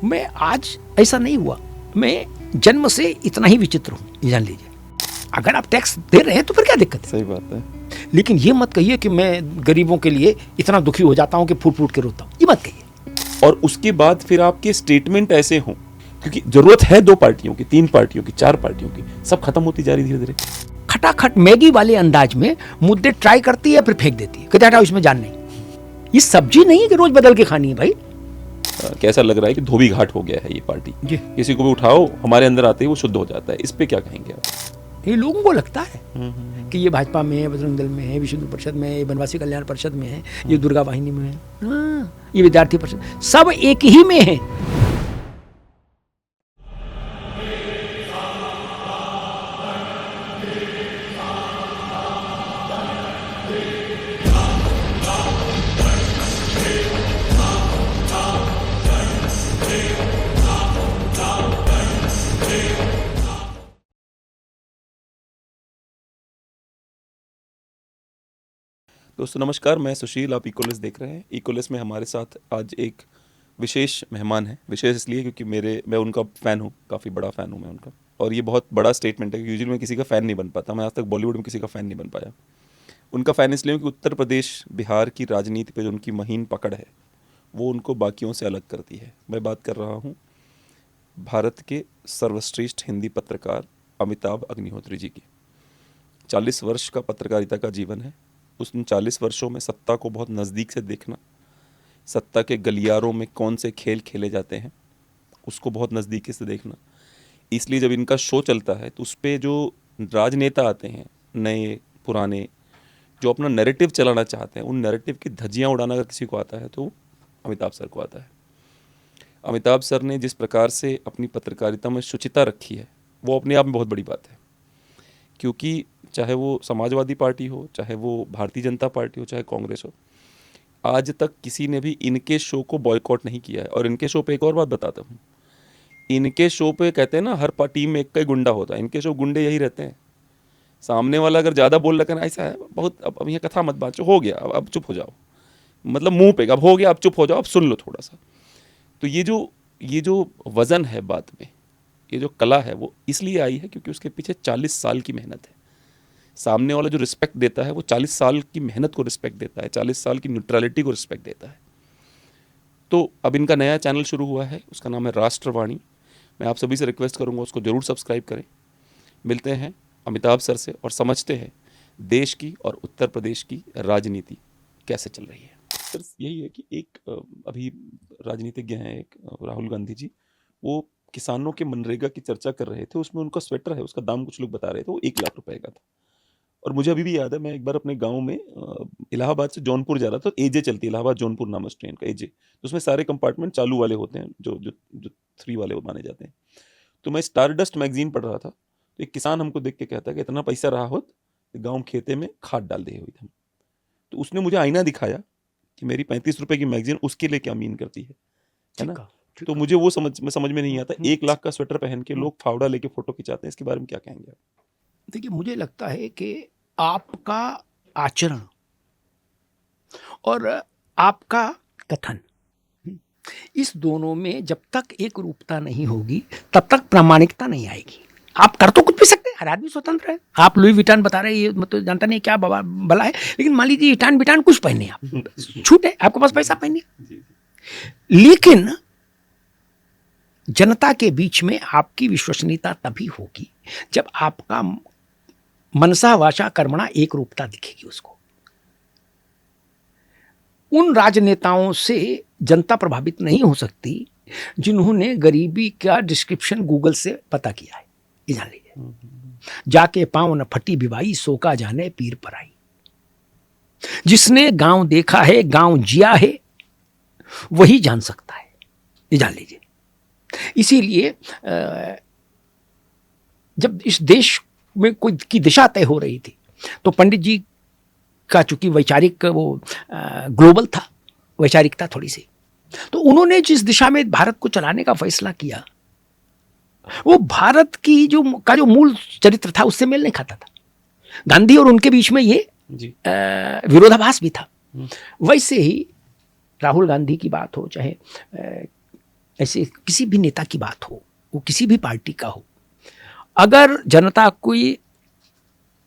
मैं आज ऐसा नहीं हुआ, मैं जन्म से इतना ही विचित्र हूँ, जान लीजिए। अगर आप टैक्स दे रहे हैं तो फिर क्या दिक्कत है? सही बात है। लेकिन ये मत कहिए कि मैं गरीबों के लिए इतना दुखी हो जाता हूँ कि फूट फूट के रोता हूँ, ये मत कहिए। और उसके बाद फिर आपके स्टेटमेंट ऐसे हों, क्योंकि जरूरत है 2 पार्टियों की, 3 पार्टियों की, 4 पार्टियों की, सब खत्म होती जा रही धीरे धीरे। खटाखट मैगी वाले अंदाज में मुद्दे ट्राई करती है, फिर फेंक देती है, कहते हटाओ इसमें जान नहीं। ये सब्जी नहीं है कि रोज बदल के खानी है भाई। कैसा लग रहा है कि धोबी घाट हो गया है ये पार्टी। किसी को भी उठाओ, हमारे अंदर आते ही वो शुद्ध हो जाता है। इस पे क्या कहेंगे आप? ये लोगों को लगता है कि ये भाजपा में है, बजरंग दल में है, विश्व हिंदू परिषद में है, ये वनवासी कल्याण परिषद में है, ये दुर्गा वाहिनी में है, ये विद्यार्थी परिषद, सब एक ही में है। दोस्तों नमस्कार, मैं सुशील, आप इकोलिस देख रहे हैं। इकोलिस में हमारे साथ आज एक विशेष मेहमान है। विशेष इसलिए क्योंकि मैं उनका फ़ैन हूँ, काफ़ी बड़ा फ़ैन हूँ मैं उनका। और ये बहुत बड़ा स्टेटमेंट है कि यूजुअली मैं किसी का फ़ैन नहीं बन पाता। मैं आज तक बॉलीवुड में किसी का फ़ैन नहीं बन पाया। उनका फ़ैन इसलिए कि उत्तर प्रदेश, बिहार की राजनीति पर जो उनकी महीन पकड़ है वो उनको बाकियों से अलग करती है। मैं बात कर रहा हूँ भारत के सर्वश्रेष्ठ हिंदी पत्रकार अमिताभ अग्निहोत्री जी की। 40 वर्ष का पत्रकारिता का जीवन है। उन 40 वर्षों में सत्ता को बहुत नज़दीक से देखना, सत्ता के गलियारों में कौन से खेल खेले जाते हैं उसको बहुत नज़दीकी से देखना। इसलिए जब इनका शो चलता है तो उस पर जो राजनेता आते हैं, नए पुराने, जो अपना नैरेटिव चलाना चाहते हैं, उन नैरेटिव की धज्जियाँ उड़ाना अगर किसी को आता है तो अमिताभ सर को आता है। अमिताभ सर ने जिस प्रकार से अपनी पत्रकारिता में शुचिता रखी है वो अपने आप में बहुत बड़ी बात है। क्योंकि चाहे वो समाजवादी पार्टी हो, चाहे वो भारतीय जनता पार्टी हो, चाहे कांग्रेस हो, आज तक किसी ने भी इनके शो को बॉयकॉट नहीं किया है। और इनके शो पे एक और बात बताता हूँ, इनके शो पे कहते हैं ना हर टीम में एक का ही गुंडा होता है, इनके शो गुंडे यही रहते हैं। सामने वाला अगर ज़्यादा बोल रखा है, ऐसा है बहुत, अब ये कथा मत बाँचो, हो गया, अब चुप हो जाओ, मतलब मुँह पे अब हो गया, अब चुप हो जाओ, अब सुन लो थोड़ा सा। तो ये जो वज़न है बात में, ये जो कला है वो इसलिए आई है क्योंकि उसके पीछे 40 साल की मेहनत है। सामने वाला जो रिस्पेक्ट देता है वो 40 साल की मेहनत को रिस्पेक्ट देता है, 40 साल की न्यूट्रलिटी को रिस्पेक्ट देता है। तो अब इनका नया चैनल शुरू हुआ है, उसका नाम है राष्ट्रवाणी। मैं आप सभी से रिक्वेस्ट करूंगा उसको ज़रूर सब्सक्राइब करें। मिलते हैं अमिताभ सर से और समझते हैं देश की और उत्तर प्रदेश की राजनीति कैसे चल रही है। सर यही है कि एक अभी राजनीतिज्ञ हैं एक राहुल गांधी जी, वो किसानों के मनरेगा की चर्चा कर रहे थे। उसमें उनका स्वेटर है, उसका दाम कुछ लोग बता रहे थे वो 1 लाख रुपए का था। और मुझे अभी भी याद है, मैं एक बार अपने गांव में इलाहाबाद से जौनपुर जा रहा था। एजे चलती है, इलाहाबाद जौनपुर नाम उस ट्रेन का, एजे। तो उसमें सारे कंपार्टमेंट चालू वाले होते हैं, जो 3 वाले माने जाते हैं। तो मैं स्टारडस्ट मैगजीन पढ़ रहा था, तो एक किसान हमको देख के कहता है कि इतना पैसा रहा होत गाँव में खेते में खाद डाल दे हुई। तो उसने मुझे आईना दिखाया कि मेरी 35 रुपए की मैगजीन उसके लिए क्या मीन करती है ना। तो मुझे वो समझ में नहीं आता, 1 लाख का स्वेटर पहन के लोग फावड़ा लेके फोटो खिंचाते हैं। इसके बारे में क्या कहेंगे आप? देखिए, मुझे लगता है कि आपका आचरण और आपका कथन, इस दोनों में जब तक एक रूपता नहीं होगी तब तक प्रामाणिकता नहीं आएगी। आप कर तो कुछ भी सकते हैं, हर आदमी स्वतंत्र है। आप लुई विटान बता रहे हैं, ये मतलब जानता नहीं क्या भला है, लेकिन मान लीजिए विटान विटान कुछ पहने, आप छूट है, आपके पास पैसा पहनिए। लेकिन जनता के बीच में आपकी विश्वसनीयता तभी होगी जब आपका मनसा वाचा कर्मणा एक रूपता दिखेगी उसको। उन राजनेताओं से जनता प्रभावित नहीं हो सकती जिन्होंने गरीबी का डिस्क्रिप्शन गूगल से पता किया है, ये जान लीजिए। जाके पांव न फटी बिवाई, सो का जाने पीर पर आई। जिसने गांव देखा है, गांव जिया है, वही जान सकता है, ये जान लीजिए। इसीलिए जब इस देश में कोई की दिशा तय हो रही थी तो पंडित जी का चूंकि वैचारिक वो ग्लोबल था, वैचारिकता थोड़ी सी, तो उन्होंने जिस दिशा में भारत को चलाने का फैसला किया वो भारत की जो मूल चरित्र था उससे मेल नहीं खाता था। गांधी और उनके बीच में ये विरोधाभास भी था। वैसे ही राहुल गांधी की बात हो, चाहे ऐसे किसी भी नेता की बात हो, वो किसी भी पार्टी का हो, अगर जनता कोई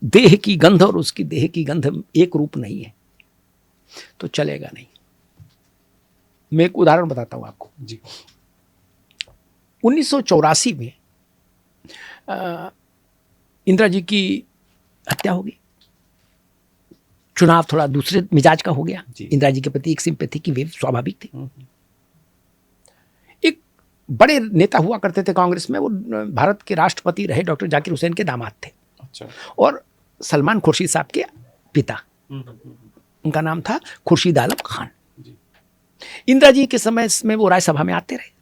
देह की गंध और उसकी देह की गंध एक रूप नहीं है तो चलेगा नहीं। मैं एक उदाहरण बताता हूं आपको जी। 1984 में इंदिरा जी की हत्या हो गई, चुनाव थोड़ा दूसरे मिजाज का हो गया। इंदिरा जी के प्रति एक सिंपैथी की वेव स्वाभाविक थी। एक बड़े नेता हुआ करते थे कांग्रेस में, वो भारत के राष्ट्रपति रहे डॉक्टर जाकिर हुसैन के दामाद थे। अच्छा। और सलमान खुर्शीद साहब के पिता, उनका नाम था खुर्शीद आलम खान। इंदिरा जी के समय में वो राज्यसभा में आते रहे,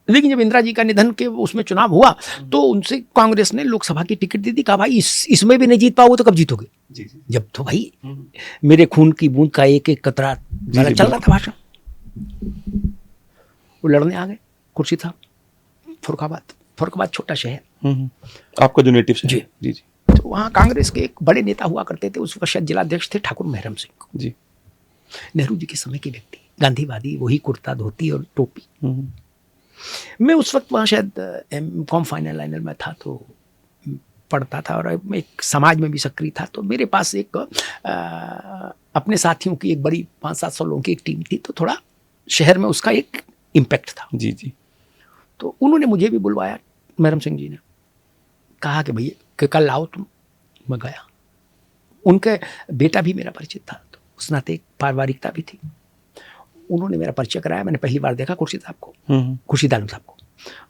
लेकिन जब इंदिरा जी का निधन के उसमें चुनाव हुआ तो उनसे कांग्रेस ने लोकसभा की टिकट दे दी। कहा भाई इसमें भी नहीं जीत पाओगे तो कब जीतोगे? जी। जब तो भाई मेरे खून की बूंद का एक एक कतरा चल रहा था भाषण। वो लड़ने आ गए खुर्शीद साहब, फरुखाबाद छोटा शहर, आपका जो नेटिव शहर। जी जी। तो वहाँ कांग्रेस के एक बड़े नेता हुआ करते थे, उस वक्त जिलाध्यक्ष थे ठाकुर मेहरम सिंह जी, नेहरू जी के समय के व्यक्ति, गांधीवादी, वही कुर्ता धोती और टोपी। मैं उस वक्त वहाँ शायद कॉम फाइनल लाइनर में था, तो पढ़ता था और मैं एक समाज में भी सक्रिय था। तो मेरे पास एक अपने साथियों की एक बड़ी 500-700 लोगों की एक टीम थी, तो थोड़ा शहर में उसका एक इम्पैक्ट था। जी जी। तो उन्होंने मुझे भी बुलवाया, मेहरम सिंह जी ने कहा कि भैया कि कल आओ तुम। मैं गया, उनके बेटा भी मेरा परिचित था, तो उस नाते एक पारिवारिकता भी थी। उन्होंने मेरा परिचय कराया, मैंने पहली बार देखा खुर्शीद साहब को, खुर्शीद आलम साहब को,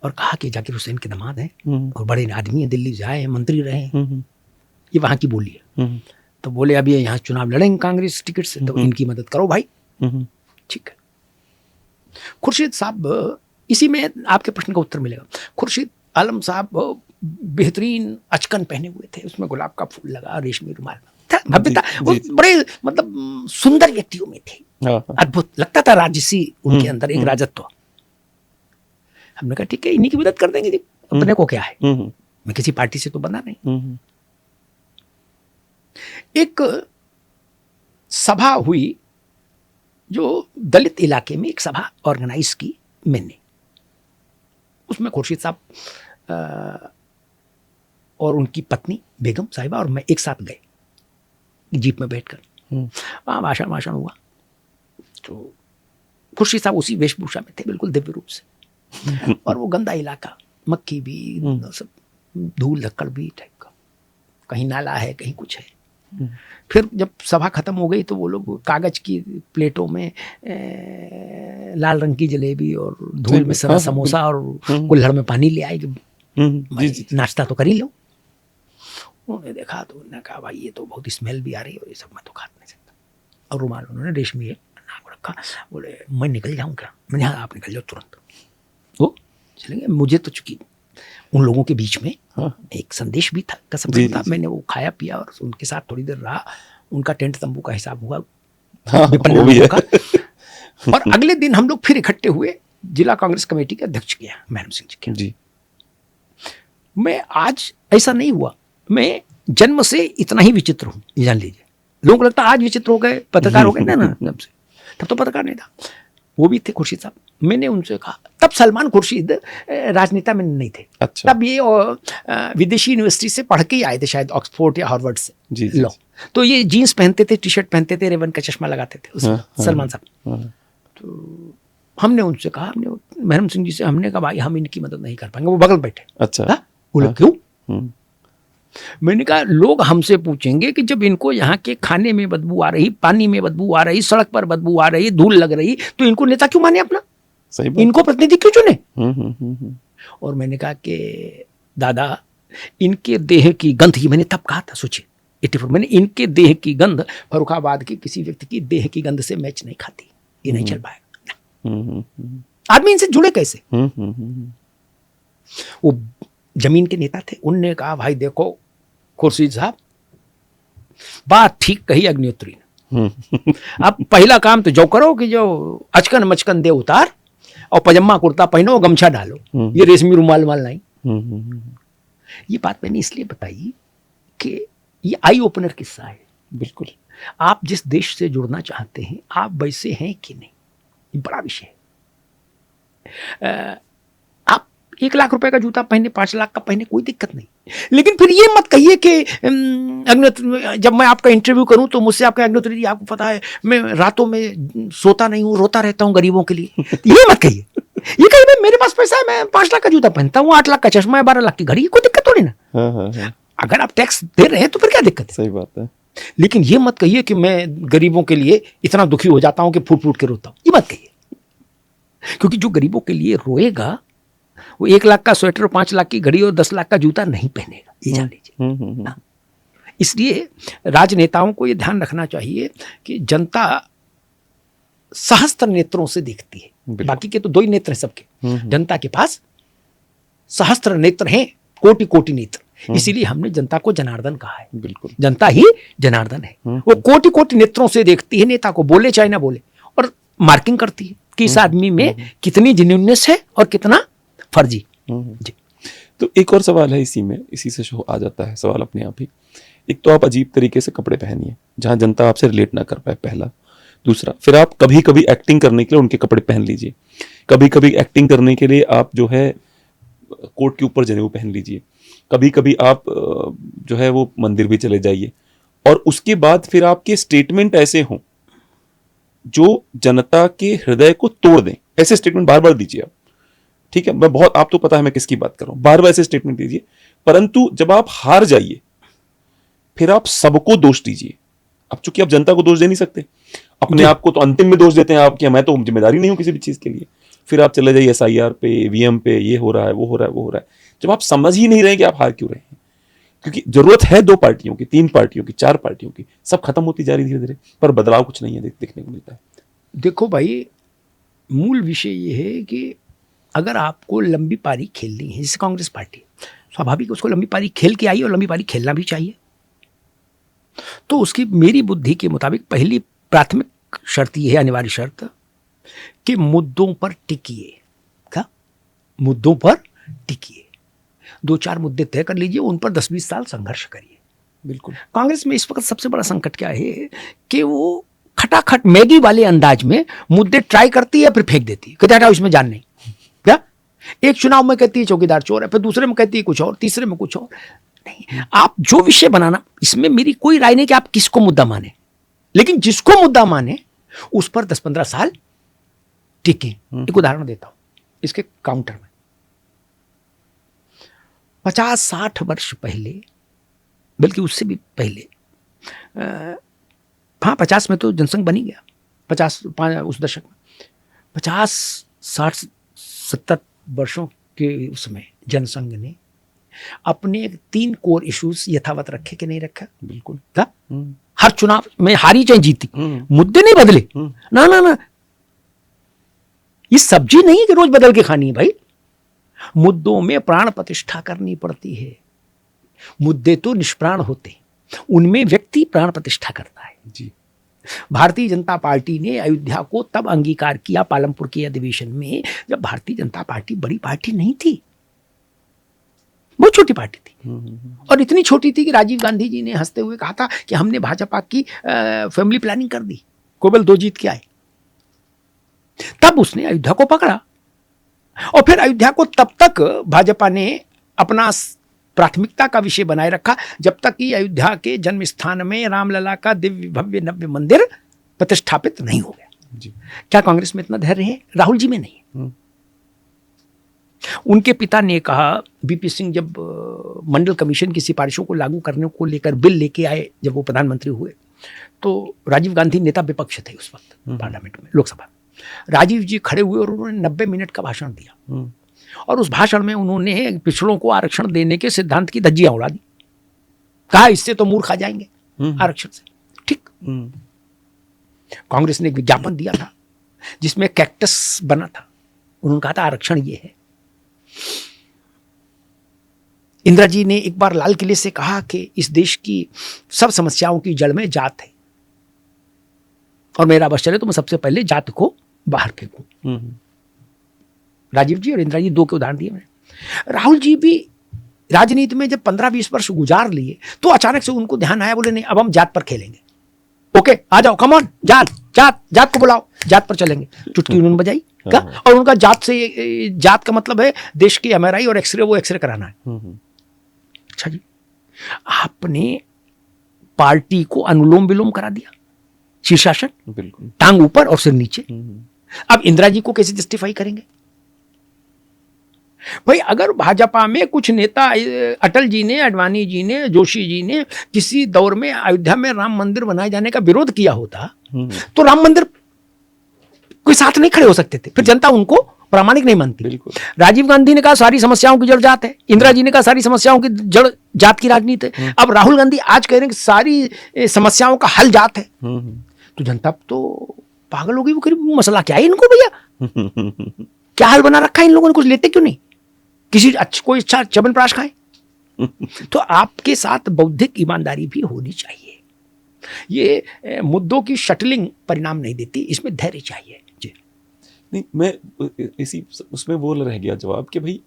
और कहा कि जाकिर हुसैन के दामाद हैं और बड़े आदमी हैं, दिल्ली जाए हैं, मंत्री रहे हैं, ये वहाँ की बोली है। तो बोले अब ये यहाँ चुनाव लड़ेंगे कांग्रेस टिकट से, तो इनकी मदद करो भाई। ठीक है। खुर्शीद साहब, इसी में आपके प्रश्न का उत्तर मिलेगा। खुर्शीद आलम साहब बेहतरीन अचकन पहने हुए थे, उसमें गुलाब का फूल लगा, रेशमी रुमाल था, भव्यता, वो बड़े मतलब सुंदर व्यक्तियों में थे, अद्भुत लगता था, राजसी उनके अंदर एक राजत्व। हमने कहा ठीक है, इन्हीं की मदद कर देंगे जी, अपने को क्या है, मैं किसी पार्टी से तो बना नहीं। एक सभा हुई जो दलित इलाके में, एक सभा ऑर्गेनाइज की मैंने, उसमें खुर्शीद साहब और उनकी पत्नी बेगम साहिबा और मैं एक साथ गए जीप में बैठकर। वहाँ भाषण हुआ, तो खुर्शीद साहब उसी वेशभूषा में थे, बिल्कुल दिव्य रूप से, और वो गंदा इलाका, मक्खी भी, सब धूल धक्कड़ भी टाइप का, कहीं नाला है कहीं कुछ है। फिर जब सभा खत्म हो गई तो वो लोग कागज की प्लेटों में लाल रंग की जलेबी और धूल में सरा समोसा और कुल्हड़ में पानी ले आए, नाश्ता तो कर ही लो। उन्होंने देखा तो उन्होंने कहा भाई ये तो बहुत स्मेल भी आ रही है और ये सब मैं तो खा नहीं सकता। और रुमाल उन्होंने रेशमी नाक रखा, बोले मैं निकल जाऊँ क्या? मैंने हाँ आप निकल जाओ तुरंत। वो चलेंगे, मुझे तो चूंकि उन लोगों के बीच में एक संदेश भी था, कसम था। मैंने वो खाया पिया और उनके साथ थोड़ी देर रहा, उनका टेंट तंबू का हिसाब हुआ लोगों का। और अगले दिन हम लोग फिर इकट्ठे हुए, जिला कांग्रेस कमेटी के अध्यक्ष किया मेहरम सिंह जी के। मैं आज ऐसा नहीं हुआ, मैं जन्म से इतना ही विचित्र हूँ, जान लीजिए। लोगों को लगता आज विचित्र हो गए, पत्रकार हो गए ना जब से, तब तो पत्रकार नहीं था। वो भी थे खुर्शीद साहब। मैंने उनसे कहा, तब सलमान खुर्शीद राजनेता में नहीं थे। अच्छा। तब ये विदेशी यूनिवर्सिटी से पढ़ के ही आए थे, शायद ऑक्सफोर्ड या हार्वर्ड से लॉ। तो ये जीन्स पहनते थे, टी शर्ट पहनते थे, रेवन का चश्मा लगाते थे उस सलमान साहब। तो हमने उनसे कहा, हमने मेहरम सिंह जी से हमने कहा भाई हम इनकी मदद नहीं कर पाएंगे। वो बगल बैठे। अच्छा। बोले क्यों? मैंने कहा लोग हमसे पूछेंगे कि जब इनको यहाँ के खाने में बदबू आ रही, पानी में बदबू आ रही, सड़क पर बदबू आ रही, धूल लग रही, तो इनको नेता क्यों माने अपना? सही बात। इनको प्रतिनिधि क्यों चुने? और मैंने कहा कि दादा इनके देह की गंध, ही मैंने तब कहा था, सोचिए 84, मैंने इनके देह की गंध फर्रुखाबाद के किसी व्यक्ति की देह की गंध से मैच नहीं खाती, ये नहीं चल पाएगा। आदमी इनसे जुड़े कैसे? वो जमीन के नेता थे, उनने कहा भाई देखो खुर्शीद साहब, बात ठीक कही अग्निहोत्री ने। अब पहला काम तो जो करो कि जो अचकन मचकन दे उतार और पजामा कुर्ता पहनो, गमछा डालो, ये रेशमी रुमाल वाल नहीं। ये बात मैंने इसलिए बताई कि ये आई ओपनर किस्सा है। बिल्कुल, आप जिस देश से जुड़ना चाहते हैं, आप वैसे हैं कि नहीं, ये बड़ा विषय है। आप 1 लाख रुपए का जूता पहने, 5 लाख का पहने, कोई दिक्कत नहीं। लेकिन फिर ये मत कहिए कि अग्निहोत्री, जब मैं आपका इंटरव्यू करूं तो मुझसे आपका अग्निहोत्री जी आपको पता है मैं रातों में सोता नहीं हूं, रोता रहता हूं गरीबों के लिए, ये मत कहिए। ये कहिए भाई मेरे पास पैसा है, मैं 5 लाख का जूता पहनता हूँ, 8 लाख का चश्मा है, 12 लाख की घड़ी, कोई दिक्कत थोड़ी ना। हाँ। अगर आप टैक्स दे रहे हैं तो फिर क्या दिक्कत है? सही बात है। लेकिन ये मत कहिए कि मैं गरीबों के लिए इतना दुखी हो जाता हूं कि फूट फूट के रोता हूं, ये मत कहिए। क्योंकि जो गरीबों के लिए रोएगा वो 1 लाख का स्वेटर, 5 लाख की घड़ी और 10 लाख का जूता नहीं पहनेगा, ये जान लीजिए। हाँ। इसलिए राजनेताओं को ये ध्यान रखना चाहिए कि जनता सहस्त्र नेत्रों से देखती है, बाकी के तो 2 ही नेत्र हैं सबके, जनता के पास सहस्त्र नेत्र हैं, कोटि कोटि नेत्र। इसीलिए हमने जनता को जनार्दन कहा है। बिल्कुल, जनता ही जनार्दन है। वो कोटि कोटि नेत्रों से देखती है नेता को, बोले चाहे ना बोले, और मार्किंग करती है कि इस आदमी में कितनी जेन्युइननेस है और कितना फर्जी। जी। तो एक और सवाल है इसी में, इसी से शो आ जाता है सवाल अपने आप ही। एक तो आप अजीब तरीके से कपड़े पहनिए जहां जनता आपसे रिलेट ना कर पाए, पहला। दूसरा, फिर आप कभी कभी एक्टिंग करने के लिए उनके कपड़े पहन लीजिए, कभी कभी एक्टिंग करने के लिए आप जो है कोट के ऊपर जनेऊ पहन लीजिए, कभी कभी आप जो है वो मंदिर भी चले जाइए, और उसके बाद फिर आपके स्टेटमेंट ऐसे हों जो जनता के हृदय को तोड़ दें। ऐसे स्टेटमेंट बार बार दीजिए आप, ठीक है? मैं बहुत, आप तो पता है मैं किसकी बात कर रहा हूं, बार बार ऐसे स्टेटमेंट दीजिए, परंतु जब आप हार जाइए फिर आप सबको दोष दीजिए। अब चूंकि आप जनता को दोष दे नहीं सकते, अपने आप को तो अंतिम में दोष देते हैं आप कि मैं तो जिम्मेदारी नहीं हूं किसी भी चीज के लिए। फिर आप चले जाइए SIR पे, EVM पे, ये हो रहा है, वो हो रहा है, वो हो रहा है, जब आप समझ ही नहीं रहे कि आप हार क्यों रहे हैं। क्योंकि जरूरत है 2 पार्टियों की, 3 पार्टियों की, 4 पार्टियों की, सब खत्म होती जा रही धीरे धीरे, पर बदलाव कुछ नहीं है देखने को मिलता है। देखो भाई, मूल विषय ये है कि अगर आपको लंबी पारी खेलनी है, जैसे कांग्रेस पार्टी स्वाभाविक उसको लंबी पारी खेल के आई और लंबी पारी खेलना भी चाहिए, तो उसकी मेरी बुद्धि के मुताबिक पहली प्राथमिक शर्त ये है, अनिवार्य शर्त, कि मुद्दों पर टिकिए। क्या? मुद्दों पर टिकिए। 2-4 मुद्दे तय कर लीजिए, उन पर 10-20 साल संघर्ष करिए। बिल्कुल। कांग्रेस में इस वक्त सबसे बड़ा संकट क्या है कि वो खटाखट मैगी वाले अंदाज में मुद्दे ट्राई करती है, फिर फेंक देती है, कहते हटाओ इसमें जान नहीं। क्या? एक चुनाव में कहती है चौकीदार चोर है, फिर दूसरे में कहती है कुछ और, तीसरे में कुछ और। नहीं, आप जो विषय बनाना, इसमें मेरी कोई राय नहीं कि आप किसको मुद्दा माने, लेकिन जिसको मुद्दा माने उस पर 10-15 साल टिके। एक उदाहरण देता हूं इसके काउंटर में। 50-60 वर्ष पहले, बल्कि उससे भी पहले, हाँ 50 में तो जनसंघ बनी गया, 50 उस दशक में, 50-60-70 वर्षों के उसमें जनसंघ ने अपने 3 कोर इश्यूज यथावत रखे कि नहीं रखा? बिल्कुल। था? हर चुनाव में हारी चाहे जीती, मुद्दे नहीं बदले। ना ना ना, ये सब्जी नहीं कि रोज बदल के खानी है भाई, मुद्दों में प्राण प्रतिष्ठा करनी पड़ती है। मुद्दे तो निष्प्राण होते, उनमें व्यक्ति प्राण प्रतिष्ठा करता है। जी। भारतीय जनता पार्टी ने अयोध्या को तब अंगीकार किया पालमपुर के अधिवेशन में, जब भारतीय जनता पार्टी बड़ी पार्टी नहीं थी, बहुत छोटी पार्टी थी, और इतनी छोटी थी कि राजीव गांधी जी ने हंसते हुए कहा था कि हमने भाजपा की फैमिली प्लानिंग कर दी, केवल 2 जीत के आए। तब उसने अयोध्या को पकड़ा, और फिर अयोध्या को तब तक भाजपा ने अपना प्राथमिकता का विषय बनाए रखा जब तक कि अयोध्या के जन्म स्थान में रामलला का दिव्य भव्य नव्य मंदिर प्रतिष्ठापित नहीं हो गया। जी। क्या कांग्रेस में इतना धैर्य है? राहुल जी में नहीं। उनके पिता ने कहा, बीपी सिंह जब मंडल कमीशन की सिफारिशों को लागू करने को लेकर बिल लेके आए, जब वो प्रधानमंत्री हुए, तो राजीव गांधी नेता विपक्ष थे उस वक्त पार्लियामेंट में, लोकसभा। राजीव जी खड़े हुए और उन्होंने 90 मिनट का भाषण दिया, और उस भाषण में उन्होंने पिछड़ों को आरक्षण देने के सिद्धांत की धज्जियां उड़ा दी। कहा इससे तो मूर्ख आ जाएंगे आरक्षण से। ठीक। कांग्रेस ने एक विज्ञापन दिया था जिसमें कैक्टस बना था, उन्होंने कहा था आरक्षण ये है। इंदिरा जी ने एक बार लाल किले से कहा कि इस देश की सब समस्याओं की जड़ में जात है, और मेरा बस चले तो मैं सबसे पहले जात को बाहर फेंकूं। राजीव जी और इंदिरा जी 2 के उदाहरण दिए मैंने। राहुल जी भी राजनीति में जब 15-20 वर्ष गुजार लिए, तो अचानक से उनको ध्यान आया, बोले नहीं अब हम जात पर खेलेंगे। ओके आ जाओ, कम ऑन जात, जात को बुलाओ, जात पर चलेंगे। चुटकी उन्होंने बजाई क्या, और उनका जात का मतलब है देश की MRI और एक्सरे, वो एक्सरे कराना है। अच्छा जी, आपने पार्टी को अनुलोम विलोम करा दिया, शीर्षासन, बिल्कुल, टांग ऊपर और सिर नीचे। अब इंदिरा जी को कैसे जस्टिफाई करेंगे भाई? अगर भाजपा में कुछ नेता, अटल जी ने, आडवाणी जी ने, जोशी जी ने किसी दौर में अयोध्या में राम मंदिर बनाए जाने का विरोध किया होता तो राम मंदिर कोई साथ नहीं खड़े हो सकते थे, फिर जनता उनको प्रामाणिक नहीं मानती। राजीव गांधी ने कहा सारी समस्याओं की जड़ जात है, इंदिरा जी ने कहा सारी समस्याओं की जड़ जात की राजनीति है। अब राहुल गांधी आज कह रहे हैं कि सारी समस्याओं का हल जात है। तो जनता तो पागल हो गई, वो मसला क्या है इनको भैया? क्या हल बना रखा है इन लोगों ने? कुछ लेते क्यों नहीं? किसी कोई अच्छा च्यवनप्राश खाए? तो आपके साथ बौद्धिक ईमानदारी भी होनी चाहिए। ये मुद्दों की शटलिंग परिणाम नहीं देती, इसमें धैर्य चाहिए जी। नहीं, मैं इसी उसमें वो रह गया जवाब कि भाई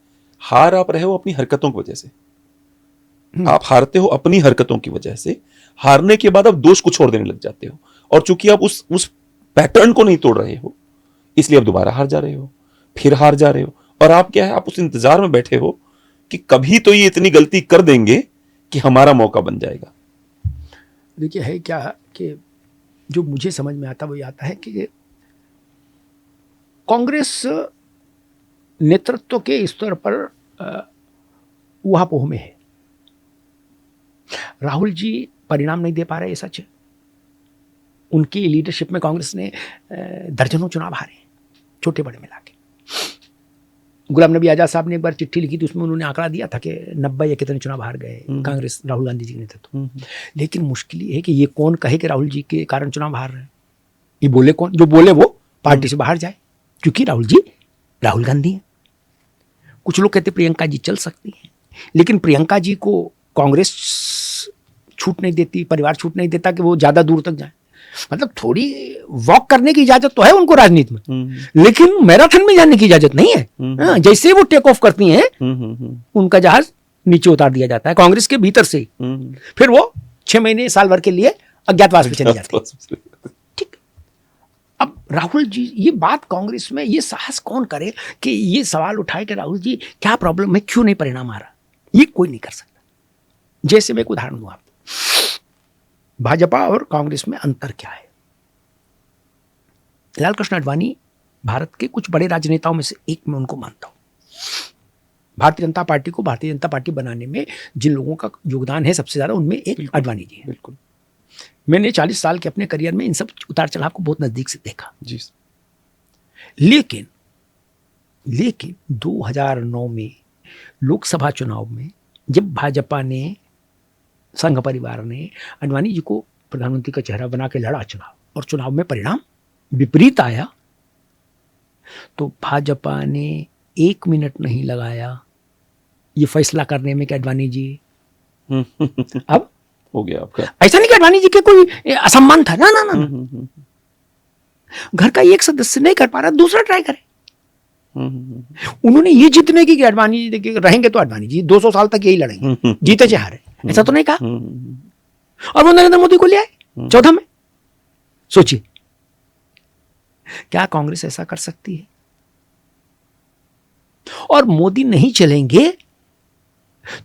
हार आप रहे हो अपनी हरकतों की वजह से, आप हारते हो अपनी हरकतों की वजह से। हारने के बाद आप दोष कुछ और देने लग जाते हो, और चूंकि आप उस पैटर्न को नहीं तोड़ रहे हो, इसलिए आप दोबारा हार जा रहे हो, फिर हार जा रहे हो। और आप क्या है, आप उस इंतजार में बैठे हो कि कभी तो ये इतनी गलती कर देंगे कि हमारा मौका बन जाएगा। देखिए है क्या कि जो मुझे समझ में आता वो ये आता है कि कांग्रेस नेतृत्व के स्तर पर ऊहापोह में है। राहुल जी परिणाम नहीं दे पा रहे, ये सच है। उनकी लीडरशिप में कांग्रेस ने दर्जनों चुनाव हारे, छोटे बड़े मिला के। गुलाम नबी आजाद साहब ने एक बार चिट्ठी लिखी थी, उसमें उन्होंने आंकड़ा दिया था कि 90 या कितने चुनाव हार गए कांग्रेस राहुल गांधी जी के नेतृत्व। लेकिन मुश्किल ये है कि ये कौन कहे कि राहुल जी के कारण चुनाव हार रहे हैं? ये बोले कौन? जो बोले वो पार्टी से बाहर जाए, क्योंकि राहुल जी राहुल गांधी हैं। कुछ लोग कहते प्रियंका जी चल सकती हैं, लेकिन प्रियंका जी को कांग्रेस छूट नहीं देती, परिवार छूट नहीं देता कि वो ज्यादा दूर तक जाए। मतलब थोड़ी वॉक करने की इजाजत तो है उनको राजनीति में, लेकिन मैराथन में जाने की इजाजत नहीं है। जैसे वो टेक ऑफ करती हैं उनका जहाज नीचे उतार दिया जाता है कांग्रेस के भीतर से ही। फिर वो 6 महीने साल भर के लिए अज्ञातवास में चली जाती है। ठीक। अब राहुल जी, ये बात कांग्रेस में ये साहस कौन करे कि ये सवाल उठाए कि राहुल जी क्या प्रॉब्लम है, क्यों नहीं परिणाम आ रहा? ये कोई नहीं कर सकता। जैसे मैं एक उदाहरण दूं आपको, भाजपा और कांग्रेस में अंतर क्या है। लाल कृष्ण आडवाणी भारत के कुछ बड़े राजनेताओं में से एक मैं उनको मानता हूं। भारतीय जनता पार्टी को भारतीय जनता पार्टी बनाने में जिन लोगों का योगदान है सबसे ज्यादा, उनमें एक आडवाणी जी है। बिल्कुल। मैंने 40 साल के अपने करियर में इन सब उतार चढ़ाव को बहुत नजदीक से देखा जी। लेकिन 2009 में लोकसभा चुनाव में जब भाजपा ने, संघ परिवार ने आडवाणी जी को प्रधानमंत्री का चेहरा बना के लड़ा चुनाव, और चुनाव में परिणाम विपरीत आया, तो भाजपा ने 1 मिनट नहीं लगाया ये फैसला करने में कि आडवाणी जी अब हो गया आपका। ऐसा नहीं कि आडवाणी जी के कोई असम्मान था, ना। घर का एक सदस्य नहीं कर पा रहा, दूसरा ट्राई करे। उन्होंने ये जिद नहीं की कि आडवाणी जी देखिए रहेंगे तो आडवाणी जी 200 साल तक यही लड़ेंगे, जीते चाहे हारे, ऐसा तो नहीं कहा। और वो नरेंद्र मोदी को ले आए 14 में। सोचिए क्या कांग्रेस ऐसा कर सकती है? और मोदी नहीं चलेंगे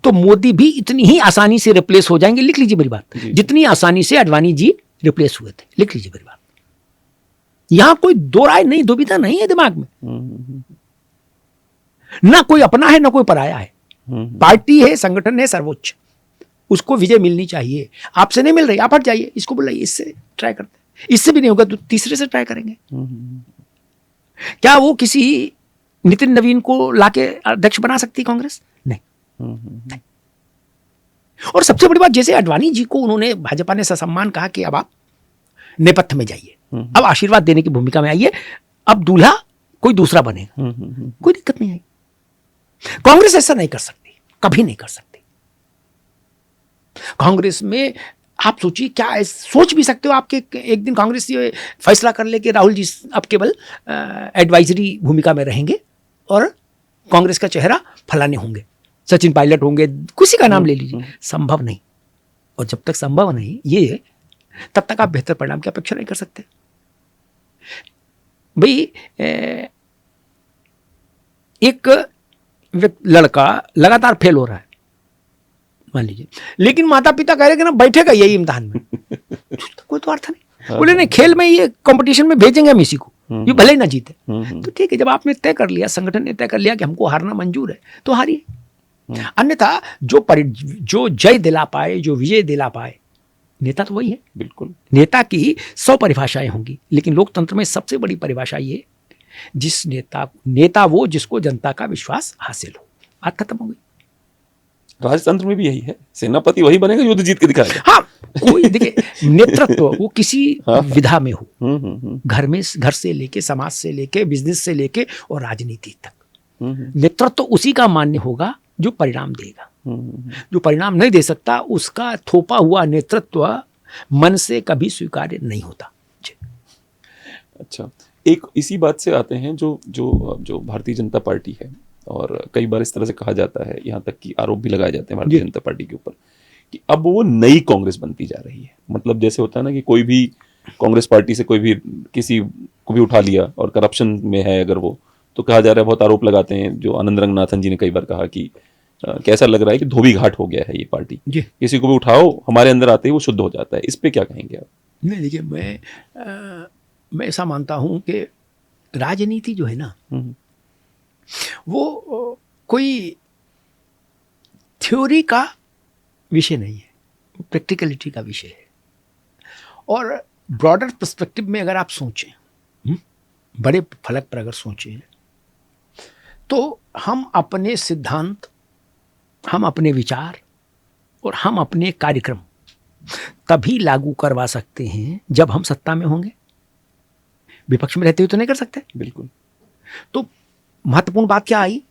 तो मोदी भी इतनी ही आसानी से रिप्लेस हो जाएंगे। लिख लीजिए मेरी बात, जितनी आसानी से आडवाणी जी रिप्लेस हुए थे। लिख लीजिए मेरी बात, यहां कोई दो राय नहीं, दुविधा नहीं है दिमाग में। ना कोई अपना है ना कोई पराया है। पार्टी है, संगठन है सर्वोच्च, उसको विजय मिलनी चाहिए। आपसे नहीं मिल रही, आप हट जाइए, इसको बुलाइए, इससे ट्राई करते हैं। इससे भी नहीं होगा तो तीसरे से ट्राई करेंगे। क्या वो किसी नितिन नवीन को लाके अध्यक्ष बना सकती कांग्रेस? नहीं। और सबसे बड़ी बात, जैसे आडवाणी जी को उन्होंने, भाजपा ने ससम्मान कहा कि अब आप नेपथ्य में जाइए, अब आशीर्वाद देने की भूमिका में आइए, अब दूल्हा कोई दूसरा बनेगा, कोई दिक्कत नहीं आई। कांग्रेस ऐसा नहीं कर सकती, कभी नहीं कर सकती। कांग्रेस में आप सोचिए, क्या सोच भी सकते हो आपके एक दिन कांग्रेस ये फैसला कर ले कि राहुल जी अब केवल एडवाइजरी भूमिका में रहेंगे और कांग्रेस का चेहरा फलाने होंगे, सचिन पायलट होंगे, किसी का नाम ले लीजिए। संभव नहीं। और जब तक संभव नहीं ये, तब तक आप बेहतर परिणाम की अपेक्षा नहीं कर सकते। भाई एक लड़का लगातार फेल हो रहा है मान लीजिए, लेकिन माता पिता कह रहे कि ना बैठेगा यही इम्तिहान में, कोई तो अर्थ नहीं। बोले नहीं, खेल में ये कंपटीशन में भेजेंगे हम इसी को, ये भले ही ना जीते। तो ठीक है, जब आपने तय कर लिया, संगठन ने तय कर लिया कि हमको हारना मंजूर है, तो हारिए। अन्यथा जो जय दिला पाए, जो विजय दिला पाए, नेता तो वही है। बिल्कुल। नेता की 100 परिभाषाएं होंगी, लेकिन लोकतंत्र में सबसे बड़ी परिभाषा ये, जिस नेता वो जिसको जनता का विश्वास हासिल हो। बात खत्म हो गई। राजतंत्र में भी यही है, सेनापति वही बनेगा युद्ध जीत के दिखाएगा। हाँ, कोई देखिए नेतृत्व वो किसी विधा में हो, घर से लेके, समाज से लेके, बिजनेस से लेके और राजनीति तक, नेतृत्व तो उसी का मान्य होगा जो परिणाम देगा। जो परिणाम नहीं दे सकता, उसका थोपा हुआ नेतृत्व मन से कभी स्वीकार्य नहीं होता। अच्छा, एक इसी बात से आते हैं जो भारतीय जनता पार्टी है, और कई बार इस तरह से कहा जाता है, यहाँ तक कि आरोप भी लगाए जाते हैं भारतीय जनता पार्टी के ऊपर कि अब वो नई कांग्रेस बनती जा रही है। मतलब जैसे होता है ना कि कोई भी कांग्रेस पार्टी से कोई भी किसी को भी उठा लिया और करप्शन में है अगर वो, तो कहा जा रहा है, बहुत आरोप लगाते हैं, जो आनंद रंगनाथन जी ने कई बार कहा कि कैसा लग रहा है कि धोबी घाट हो गया है ये पार्टी, किसी को भी उठाओ हमारे अंदर आते ही वो शुद्ध हो जाता है। इस पे क्या कहेंगे आप? नहीं, देखिए मैं ऐसा मानता हूं कि राजनीति जो है ना, वो कोई थ्योरी का विषय नहीं है, वो प्रैक्टिकलिटी का विषय है। और ब्रॉडर पर्सपेक्टिव में अगर आप सोचें, बड़े फलक पर अगर सोचें, तो हम अपने सिद्धांत, हम अपने विचार और हम अपने कार्यक्रम तभी लागू करवा सकते हैं जब हम सत्ता में होंगे। विपक्ष में रहते हुए तो नहीं कर सकते। बिल्कुल। तो महत्वपूर्ण बात क्या आई,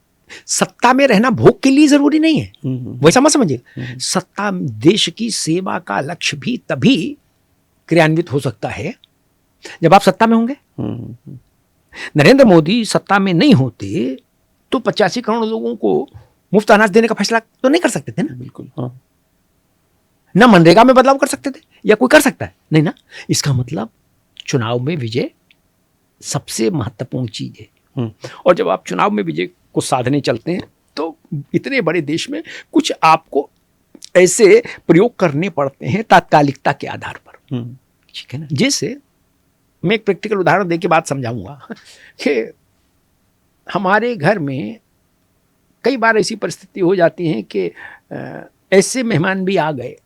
सत्ता में रहना भोग के लिए जरूरी नहीं है, वैसा मत समझिए। सत्ता देश की सेवा का लक्ष्य भी तभी क्रियान्वित हो सकता है जब आप सत्ता में होंगे। नरेंद्र मोदी सत्ता में नहीं होते तो 85 करोड़ लोगों को मुफ्त अनाज देने का फैसला तो नहीं कर सकते थे ना। बिल्कुल। हाँ। ना मनरेगा में बदलाव कर सकते थे, या कोई कर सकता है नहीं ना। इसका मतलब चुनाव में विजय सबसे महत्वपूर्ण चीज है। और जब आप चुनाव में विजय को साधने चलते हैं तो इतने बड़े देश में कुछ आपको ऐसे प्रयोग करने पड़ते हैं तात्कालिकता के आधार पर, ठीक है ना। जैसे मैं एक प्रैक्टिकल उदाहरण देके बात समझाऊंगा कि हमारे घर में कई बार ऐसी परिस्थिति हो जाती है कि ऐसे मेहमान भी आ गए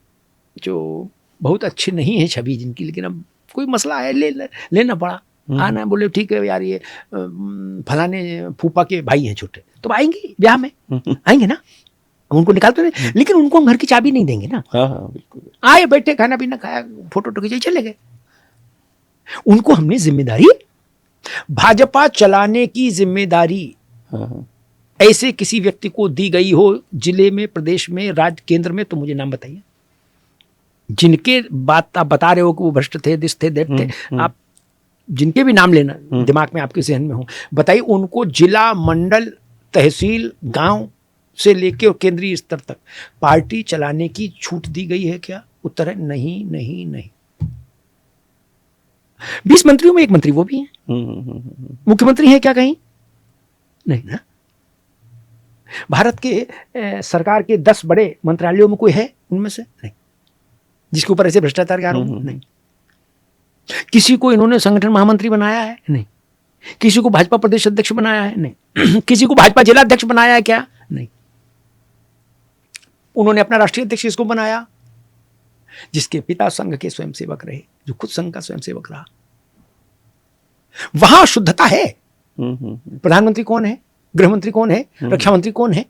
जो बहुत अच्छे नहीं है छवि जिनकी, लेकिन अब कोई मसला है, लेना पड़ा। आना, बोले ठीक है यार, ये फलाने फूफा के भाई हैं छोटे, तो आएंगे ब्याह में, आएंगे ना, उनको निकालते नहीं, लेकिन उनको हम घर की चाबी नहीं देंगे ना। हाँ, बिल्कुल। आए, बैठे, खाना पीना खाया, फोटो खींचे, चले गए। उनको हमने जिम्मेदारी, भाजपा चलाने की जिम्मेदारी ऐसे किसी व्यक्ति को दी गई हो जिले में, प्रदेश में, राज्य, केंद्र में, तो मुझे नाम बताइए जिनके बात आप बता रहे हो कि वो भ्रष्ट थे, दिस थे, दैट थे, आप जिनके भी नाम लेना दिमाग में आपके जहन में हो, बताइए उनको जिला, मंडल, तहसील, गांव से लेके और केंद्रीय स्तर तक पार्टी चलाने की छूट दी गई है क्या? उत्तर है नहीं, नहीं, नहीं। 20 मंत्रियों में एक मंत्री वो भी है, मुख्यमंत्री है क्या कहीं? नहीं ना। भारत के सरकार के 10 बड़े मंत्रालयों में कोई है उनमें से? नहीं, जिसके ऊपर ऐसे भ्रष्टाचार के आरोप नहीं। किसी को इन्होंने संगठन महामंत्री बनाया है? नहीं। किसी को भाजपा प्रदेश अध्यक्ष बनाया है? नहीं। किसी को भाजपा जिला अध्यक्ष बनाया है क्या? नहीं। उन्होंने अपना राष्ट्रीय अध्यक्ष किसको बनाया? जिसके पिता संघ के स्वयंसेवक रहे, जो खुद संघ का स्वयंसेवक रहा। वहां शुद्धता है। प्रधानमंत्री कौन है? गृह मंत्री कौन है? रक्षा मंत्री कौन है?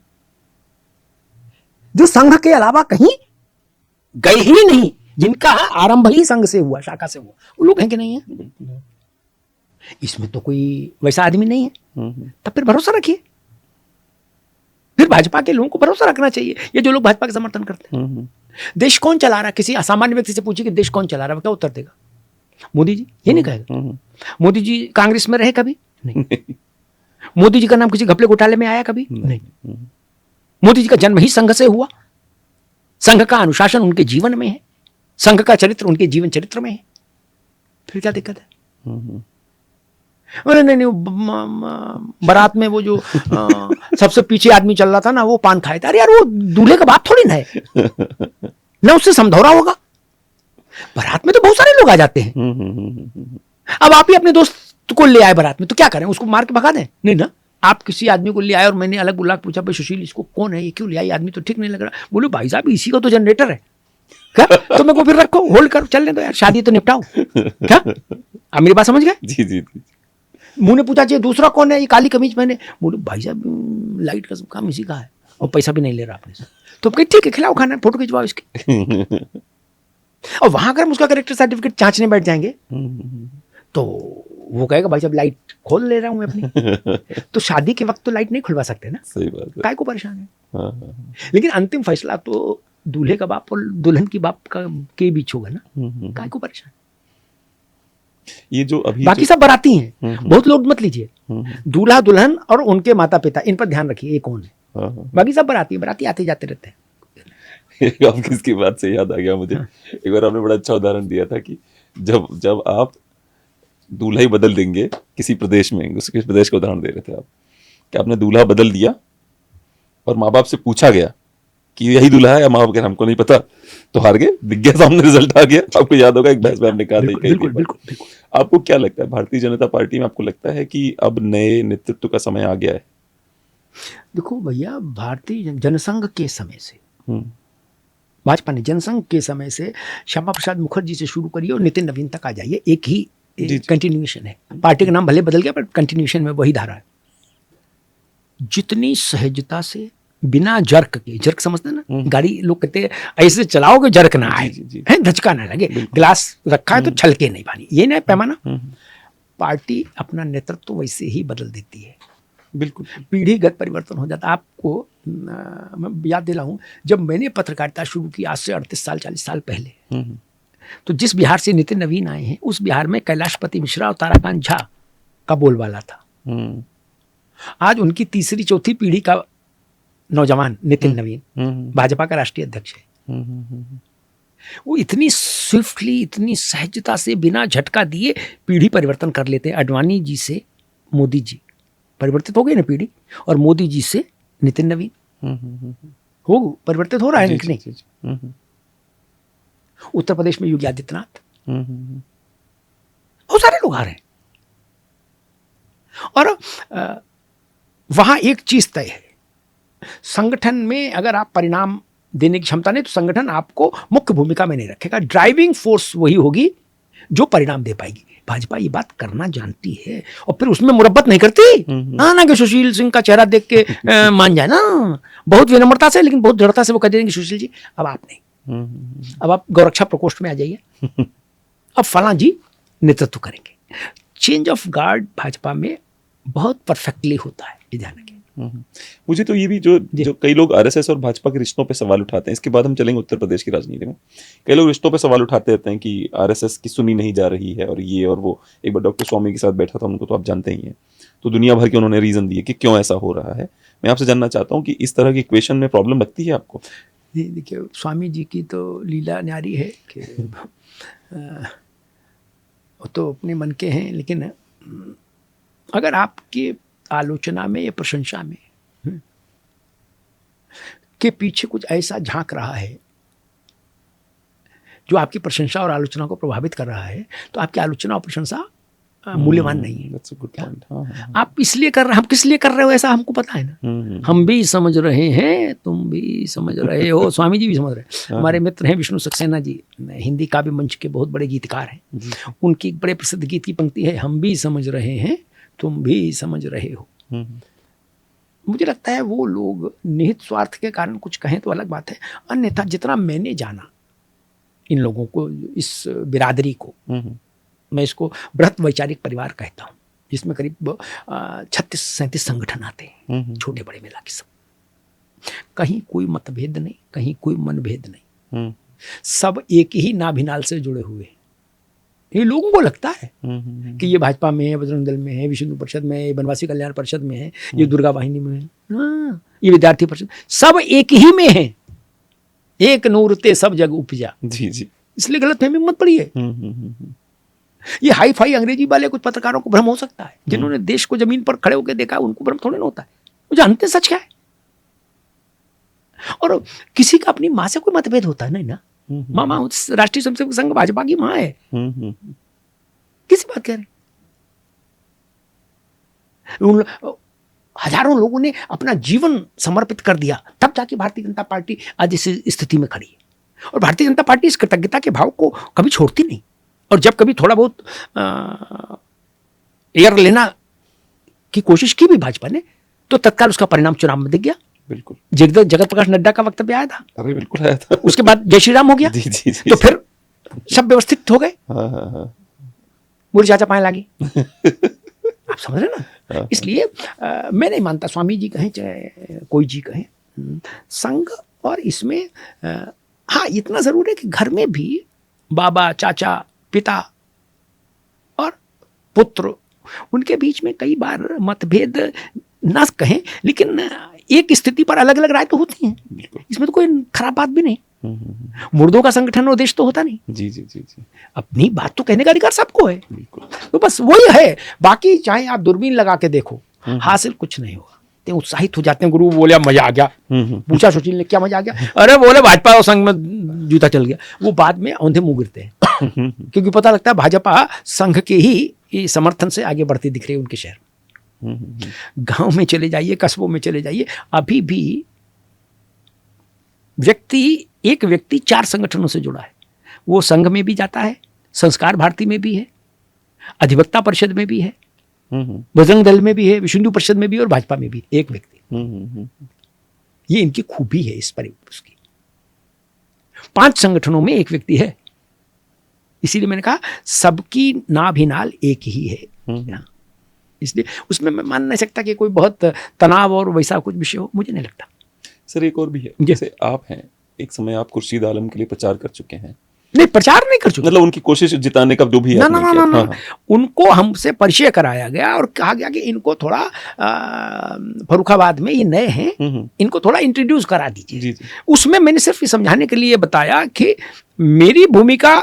जो संघ के अलावा कहीं गए ही नहीं, जिनका आरंभ ही संघ से हुआ, शाखा से हुआ, वो लोग हैं कि नहीं है? इसमें तो कोई वैसा आदमी नहीं है। तब फिर भरोसा रखिए, फिर भाजपा के लोगों को भरोसा रखना चाहिए। ये जो लोग भाजपा का समर्थन करते हैं, देश कौन चला रहा है? किसी असामान्य व्यक्ति से पूछिए कि देश कौन चला रहा है, क्या उत्तर देगा? मोदी जी, ये नहीं कहेगा। मोदी जी कांग्रेस में रहे कभी? नहीं। मोदी जी का नाम किसी घपले घोटाले में आया कभी? नहीं। मोदी जी का जन्म ही संघ से हुआ, संघ का अनुशासन उनके जीवन में है, संघ का चरित्र उनके जीवन चरित्र में है, फिर क्या दिक्कत है? अरे नहीं, बारात में वो जो सबसे पीछे आदमी चल रहा था ना, वो पान खाया था। अरे यार, वो दूल्हे का बाप थोड़ी ना है, ना उससे समझौरा होगा। बारात में तो बहुत सारे लोग आ जाते हैं। अब आप ही अपने दोस्त को ले आए बारात में, तो क्या करें, उसको मार के भगा दें? नहीं ना। आप किसी आदमी को ले आए और मैंने अलग बुला पूछा, भाई सुशील इसको कौन है, ये क्यों ले आई, आदमी तो ठीक नहीं लग रहा। बोले भाई साहब इसी का तो जनरेटर है। क्या तो मेरे को फिर रखो, होल्ड करो, चलने दो यार, शादी तो निपटाओ। क्या आप मेरी बात समझ गए? जी जी जी। मुंह ने पूछा, दूसरा कौन है, ये काली कमीज पहने। बोले भाई साहब लाइट का काम इसी का है, और पैसा भी नहीं ले रहा आपने से। तो कहीं ठीक है, खिलाओ खाना, फोटो खिंचवाओ इसकी। और वहां अगर हम उसका कैरेक्टर सर्टिफिकेट जांचने बैठ जाएंगे तो वो कहेगा भाई साहब लाइट खोल ले रहा हूं मैं अपनी। तो शादी के वक्त तो लाइट नहीं खुलवा सकते ना, सही बात है। काय को परेशान है। हाँ। लेकिन अंतिम फैसला तो दूल्हे का बाप और दुल्हन की बाप का के बीच होगा ना, काय को परेशान। ये जो अभी बाकी सब बाराती हैं, बहुत लोड मत लीजिए। दूल्हा दुल्हन और उनके माता पिता, इन पर ध्यान रखिए, ये कौन है। बाकी सब बाराती आते जाते रहते हैं। आप किसकी बात से याद आ गया मुझे, एक बार आपने बड़ा अच्छा उदाहरण दिया था कि जब आप दूल्हा ही बदल देंगे किसी प्रदेश में, उसके प्रदेश का उदाहरण दे रहे थे आप, कि आपने दूल्हा बदल दिया और माँ बाप से पूछा गया कि यही दूल्हा है, या माँ बाप कह रहे हमको नहीं पता, तो हार गए, दिख गया सामने, रिजल्ट आ गया। आपको याद होगा एक बहस में आपने कहा था। बिल्कुल। आपको क्या लगता है भारतीय जनता पार्टी में, आपको लगता है कि अब नए नेतृत्व का समय आ गया है? देखो भैया, भारतीय जनसंघ के समय से, भाजपा ने जनसंघ के समय से श्यामा प्रसाद मुखर्जी से शुरू करिए और नितिन नवीन तक आ जाइए, एक ही कंटिन्यूएशन है। पार्टी का नाम भले बदल गया पर कंटिन्यूएशन में वही धारा है। जितनी सहजता से, बिना जर्क के, जर्क समझते हैं ना, गाड़ी लोग कहते हैं ऐसे चलाओगे जर्क ना आए, है धचका ना लगे, ग्लास रखा है तो छलके नहीं पानी, ये ना पैमाना। पार्टी अपना नेतृत्व वैसे ही बदल देती है, बिल्कुल पीढ़ीगत परिवर्तन हो जाता है। आपको मैं याद दिलाऊं, जब मैंने पत्रकारिता शुरू की आज से 38 साल 40 साल पहले, तो जिस बिहार से नितिन नवीन आए हैं उस बिहार में कैलाशपति मिश्रा और ताराकांत झा का बोलबाला था। आज उनकी तीसरी चौथी पीढ़ी का नौजवान नितिन नवीन भाजपा का राष्ट्रीय अध्यक्ष है। वो इतनी स्विफ्टली, इतनी सहजता से, बिना झटका दिए पीढ़ी परिवर्तन कर लेते हैं। अडवाणी जी से मोदी जी परिवर्तित हो गई ना पीढ़ी, और मोदी जी से नितिन नवीन हो परिवर्तित हो रहा है कि नहीं। उत्तर प्रदेश में योगी आदित्यनाथ, बहुत सारे लोग आ रहे हैं। और वहां एक चीज तय है, संगठन में अगर आप परिणाम देने की क्षमता नहीं, तो संगठन आपको मुख्य भूमिका में नहीं रखेगा। ड्राइविंग फोर्स वही होगी जो परिणाम दे पाएगी। भाजपा ये बात करना जानती है, और फिर उसमें मुरब्बत नहीं करती। ना कि सुशील सिंह का चेहरा देख के मान जाए ना, बहुत विनम्रता से लेकिन बहुत दृढ़ता से वो कह देंगे सुशील जी अब आप नहीं, अब आप गौरक्षा प्रकोष्ठ में आ जाइए, अब फलां जी नेतृत्व करेंगे। चेंज ऑफ गार्ड भाजपा में बहुत परफेक्टली होता है, ये ध्यान रखें। मुझे तो ये भी जो कई लोग आरएसएस और भाजपा के रिश्तों पे सवाल उठाते हैं, इसके बाद हम चलेंगे उत्तर प्रदेश की राजनीति में। कई लोग रिश्तों पे सवाल उठाते रहते हैं कि आरएसएस की सुनी नहीं जा रही है, और ये और वो। एक बार डॉक्टर स्वामी के साथ बैठा था, उनको तो आप जानते ही हैं, तो दुनिया भर के उन्होंने रीजन दिए कि क्यों ऐसा हो रहा है। मैं आपसे जानना चाहता हूँ कि इस तरह की इक्वेशन में प्रॉब्लम लगती है आपको? देखिए, स्वामी जी की तो लीला न्यारी है कि वो तो अपने मन के हैं, लेकिन अगर आपकी आलोचना में या प्रशंसा में के पीछे कुछ ऐसा झांक रहा है जो आपकी प्रशंसा और आलोचना को प्रभावित कर रहा है, तो आपकी आलोचना और प्रशंसा मूल्यवान नहीं है। That's a good point. हाँ। आप इसलिए कर रहे, हम किस लिए कर रहे हो ऐसा हमको पता है ना। हम भी समझ रहे हैं, तुम भी समझ रहे हो, स्वामी जी भी समझ रहे हैं। हमारे मित्र हैं विष्णु सक्सेना जी, हिंदी काव्य मंच के बहुत बड़े गीतकार हैं। उनकी एक बड़े प्रसिद्ध गीत की पंक्ति है, हम भी समझ रहे हैं तुम भी समझ रहे हो। मुझे लगता है वो लोग निहित स्वार्थ के कारण कुछ कहें तो अलग बात है, अन्यथा जितना मैंने जाना इन लोगों को, इस बिरादरी को, मैं इसको बृहत वैचारिक परिवार कहता हूँ, जिसमें करीब 36-37 संगठन आते हैं, छोटे बड़े मिला के सब। कहीं कोई मतभेद नहीं, कहीं कोई मनभेद नहीं, सब एक ही नाभिनाल से जुड़े हुए हैं। ये लोगों को लगता है कि ये भाजपा में है, बजरंग दल में है, विश्व हिंदू परिषद में है, बनवासी कल्याण परिषद में है, ये दुर्गा वाहिनी में है, ये विद्यार्थी परिषद, सब एक ही में है। एक नूर ते सब जग उपजा। जी जी। इसलिए गलत फहमी मत पड़िए। ये हाई फाई अंग्रेजी वाले कुछ पत्रकारों को भ्रम हो सकता है, जिन्होंने देश को जमीन पर खड़े होकर देखा, उनको भ्रम थोड़ी ना होता है, वो जानते सच क्या है। और किसी का अपनी माँ से कोई मतभेद होता है नहीं ना। माँ राष्ट्रीय स्वयंसेवक संघ भाजपा की माँ है, किसी बात कह रहे। हजारों लोगों ने अपना जीवन समर्पित कर दिया, तब जाके भारतीय जनता पार्टी आज इस स्थिति में खड़ी है। और भारतीय जनता पार्टी इस कृतज्ञता के भाव को कभी छोड़ती नहीं। और जब कभी थोड़ा बहुत एयर लेना की कोशिश की भी भाजपा ने, तो तत्काल उसका परिणाम चुनाव में दिख गया। बिल्कुल। जगत प्रकाश नड्डा का वक्तव्य आया था, अरे बिल्कुल आया था। उसके बाद जय श्री राम हो गया। जी, जी, जी, तो फिर सब व्यवस्थित हो गए। हाँ। मुझे चाचा पाए लागे। आप समझ रहे ना। इसलिए मैं नहीं मानता, स्वामी जी कहें चाहे कोई जी कहें, संघ और इसमें हाँ इतना जरूर है कि घर में भी बाबा, चाचा, पिता और पुत्र, उनके बीच में कई बार मतभेद न कहें, लेकिन एक स्थिति पर अलग अलग राय तो होती हैं। इसमें तो कोई खराब बात भी नहीं। मुर्दों का संगठन और देश तो होता नहीं। जी जी जी जी। अपनी बात तो कहने का अधिकार सबको है। बिल्कुल। तो बस वही है, बाकी चाहे आप दूरबीन लगा के देखो, हासिल कुछ नहीं होगा। तो उत्साहित हो जाते हैं, गुरु बोले मजा आ गया। पूछा सुशील ने क्या मजा आ गया, अरे बोले भाजपा और संघ में जूता चल गया। वो बाद में औंधे मुंह गिरते हैं क्योंकि पता लगता है भाजपा संघ के ही समर्थन से आगे बढ़ती दिख रही है उनके शहर। गांव में चले जाइए, कस्बों में चले जाइए, अभी भी एक व्यक्ति 4 संगठनों से जुड़ा है। वो संघ में भी जाता है, संस्कार भारती में भी है, अधिवक्ता परिषद में भी है, बजरंग दल में भी है, विश्व हिंदू परिषद में भी और भाजपा में भी एक व्यक्ति। ये इनकी खूबी है इस पर उसकी। 5 संगठनों में एक व्यक्ति है। इसीलिए मैंने कहा सबकी नाभिनाल एक ही है। इसलिए उसमें मैं मान नहीं सकता कि कोई बहुत तनाव और वैसा कुछ विषय हो, मुझे नहीं लगता। सर एक और भी है, जैसे आप हैं, एक समय आप खुर्शीद आलम के लिए प्रचार कर चुके हैं। नहीं, प्रचार नहीं कर चुके, मतलब उनकी कोशिश जिताने का जो भी है। ना। उनको हमसे परिचय कराया गया और कहा गया कि इनको थोड़ा फर्रुखाबाद में ये नए हैं, इनको थोड़ा इंट्रोड्यूस करा दीजिए। उसमें मैंने सिर्फ ये समझाने के लिए बताया कि मेरी भूमिका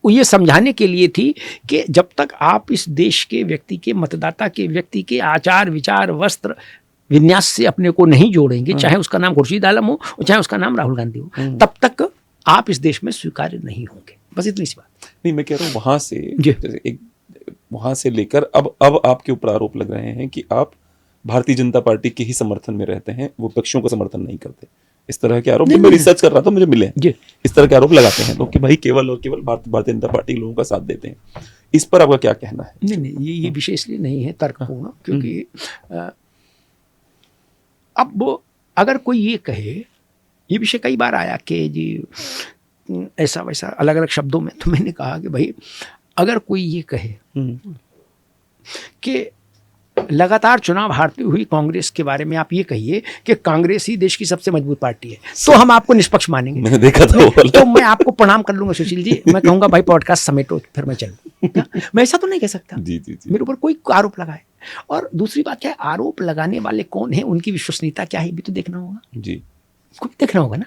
ये समझाने के लिए थी कि जब तक आप इस देश के व्यक्ति के, मतदाता के व्यक्ति के आचार विचार वस्त्र विन्यास से अपने को नहीं जोड़ेंगे, चाहे उसका नाम खुर्शीद आलम हो और चाहे उसका नाम राहुल गांधी हो, तब तक आप इस देश में स्वीकार्य नहीं होंगे। बस इतनी सी बात। नहीं, मैं कह रहा हूँ वहां से वहां से लेकर अब आपके ऊपर आरोप लग रहे हैं कि आप भारतीय जनता पार्टी के ही समर्थन में रहते हैं, वो पक्षों का समर्थन नहीं करते। इस तरह के आरोप मैं रिसर्च कर रहा था, मुझे मिले हैं। इस तरह के आरोप लगाते हैं लोग कि भाई केवल और केवल भारतीय जनता पार्टी लोगों का साथ देते हैं। इस पर आपका क्या कहना है? नहीं, ये विषय इसलिए नहीं है तर्कपूर्ण, क्योंकि अब अगर कोई ये कहे, ये विषय कई बार आया कि जी ऐसा वैसा अलग अलग शब्दों में, तो मैंने कहा कि भाई अगर कोई ये कहे कि लगातार चुनाव हारती हुई कांग्रेस के बारे में आप ये कहिए कि कांग्रेस ही देश की सबसे मजबूत पार्टी है, तो हम आपको निष्पक्ष मानेंगे। मैंने देखा था तो मैं आपको प्रणाम कर लूंगा सुशील जी, मैं कहूंगा भाई पॉडकास्ट समेटो, फिर मैं चलूं। मैं ऐसा तो नहीं कह सकता। जी। मेरे ऊपर कोई आरोप लगाए। और दूसरी बात क्या है, आरोप लगाने वाले कौन है, उनकी विश्वसनीयता क्या है, भी तो देखना होगा। जी, इसको भी देखना होगा ना।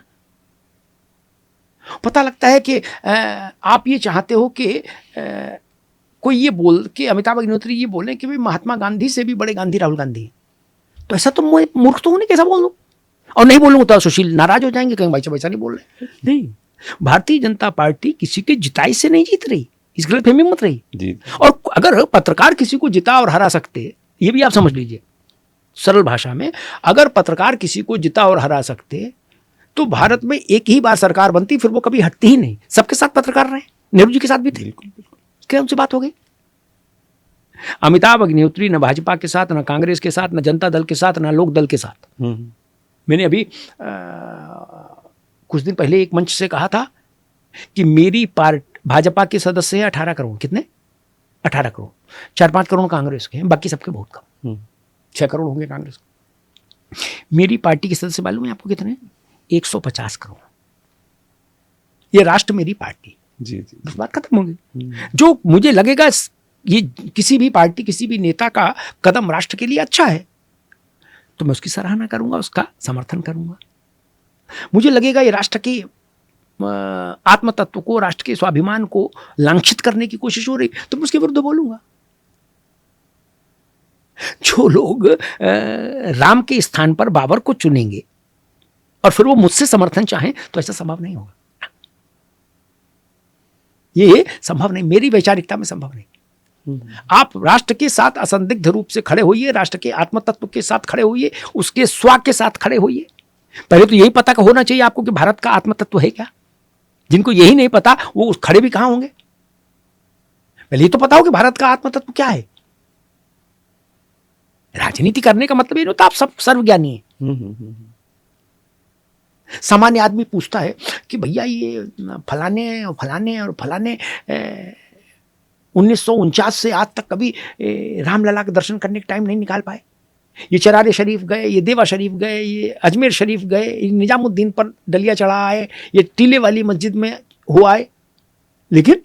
पता लगता है कि आप ये चाहते हो कि कोई ये बोल के, अमिताभ अग्निहोत्री ये बोले कि भाई महात्मा गांधी से भी बड़े गांधी राहुल गांधी, तो ऐसा तो मैं मूर्ख तो होने कैसा बोल दूं? और नहीं बोलूंगा तो सुशील नाराज हो जाएंगे, कहीं भाई वैसा नहीं बोल रहे। नहीं, भारतीय जनता पार्टी किसी के जिताई से नहीं जीत रही, इस गलतफहमी मत रही जी। और अगर पत्रकार किसी को जिता और हरा सकते, ये भी आप समझ लीजिए सरल भाषा में, अगर पत्रकार किसी को जिता और हरा सकते तो भारत में एक ही बार सरकार बनती, फिर वो कभी हटती ही नहीं। सबके साथ पत्रकार रहे, नेहरू जी के साथ भी थे। क्या उनसे बात हो गई? अमिताभ अग्निहोत्री न भाजपा के साथ, न कांग्रेस के साथ, न जनता दल के साथ, न लोक दल के साथ। मैंने अभी कुछ दिन पहले एक मंच से कहा था कि मेरी पार्टी, भाजपा के सदस्य है 18 करोड़। कितने? 18 करोड़। 4-5 करोड़ कांग्रेस के हैं, बाकी सबके बहुत कम। 6 करोड़ होंगे कांग्रेस के। मेरी पार्टी के सदस्य मालूम है आपको कितने? 150 करोड़। ये राष्ट्र मेरी पार्टी। जी। बस बात खत्म होगी। जो मुझे लगेगा ये किसी भी पार्टी, किसी भी नेता का कदम राष्ट्र के लिए अच्छा है, तो मैं उसकी सराहना करूंगा, उसका समर्थन करूंगा। मुझे लगेगा ये राष्ट्र की आत्म तत्व को, राष्ट्र के स्वाभिमान को लांछित करने की कोशिश हो रही, तो मैं उसके विरुद्ध बोलूंगा। जो लोग राम के स्थान पर बाबर को चुनेंगे और फिर वो मुझसे समर्थन चाहें, तो ऐसा संभव नहीं होगा। ये संभव नहीं, मेरी वैचारिकता में संभव नहीं। आप राष्ट्र के साथ असंदिग्ध रूप से खड़े होइए, राष्ट्र के आत्म तत्व के साथ खड़े होइए, उसके स्वा के साथ खड़े होइए। पहले तो यही पता होना चाहिए आपको कि भारत का आत्म तत्व है क्या। जिनको यही नहीं पता वो खड़े भी कहां होंगे। पहले ये तो पता हो कि भारत का आत्म तत्व क्या है। राजनीति करने का मतलब ये नहीं होता आप सब सर्वज्ञानी है। सामान्य आदमी पूछता है कि भैया ये फलाने फलाने और फलाने 1949 से आज तक कभी रामलला के दर्शन करने का टाइम नहीं निकाल पाए। ये चरारे शरीफ गए, ये देवा शरीफ गए, ये अजमेर शरीफ गए, ये निजामुद्दीन पर डलिया चढ़ा आए, ये टीले वाली मस्जिद में हुआ है, लेकिन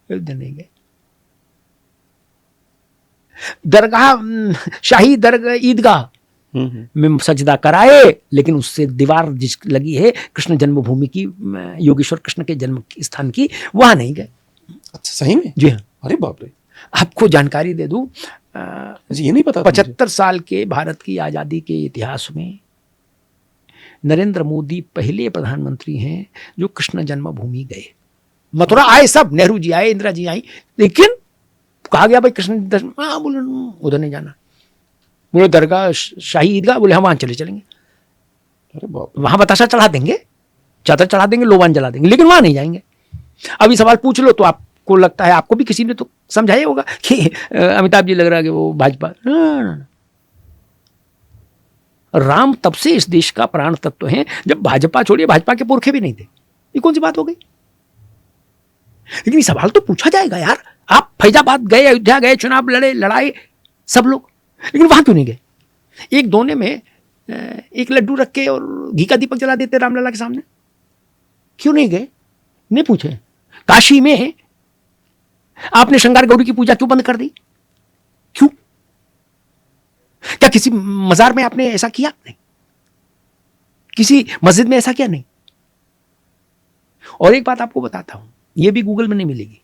अयोध्या नहीं गए। दरगाह, शाही दरगाह, ईदगाह में सजदा कराए, लेकिन उससे दीवार जिस लगी है कृष्ण जन्मभूमि की, योगेश्वर कृष्ण के जन्म स्थान की, वहां नहीं गए। अच्छा, सही में? जी हाँ। अरे बाप रे। आपको जानकारी दे दूं, जी ये नहीं पता। 75 साल के भारत की आजादी के इतिहास में नरेंद्र मोदी पहले प्रधानमंत्री हैं जो कृष्ण जन्मभूमि गए। मथुरा आए सब, नेहरू जी आए, इंदिरा जी आई, लेकिन कहा गया भाई कृष्ण दर्शन, बोले उधर नहीं जाना। बोले दरगाह, शाही ईदगाह, बोले हम वहां चलेंगे। अरे बाप, वहां बताशा चढ़ा देंगे, चादर चढ़ा देंगे, लोबान जला देंगे, लेकिन वहां नहीं जाएंगे। अभी सवाल पूछ लो तो आपको लगता है, आपको भी किसी ने तो समझाया होगा कि अमिताभ जी लग रहा है कि वो भाजपा। राम तब से इस देश का प्राण तत्व है जब भाजपा, छोड़िए भाजपा के पुरखे भी नहीं थे। ये कौन सी बात हो गई? लेकिन ये सवाल तो पूछा जाएगा यार। आप फैजाबाद गए, अयोध्या गए, चुनाव लड़े, लड़ाए सब लोग, लेकिन वहां क्यों नहीं गए? एक दोने में एक लड्डू रख के और घी का दीपक जला देते रामलला के सामने, क्यों नहीं गए? नहीं पूछे। काशी में आपने श्रृंगार गौरी की पूजा क्यों बंद कर दी? क्यों? क्या किसी मजार में आपने ऐसा किया? नहीं। किसी मस्जिद में ऐसा किया? नहीं। और एक बात आपको बताता हूं, यह भी गूगल में नहीं मिलेगी,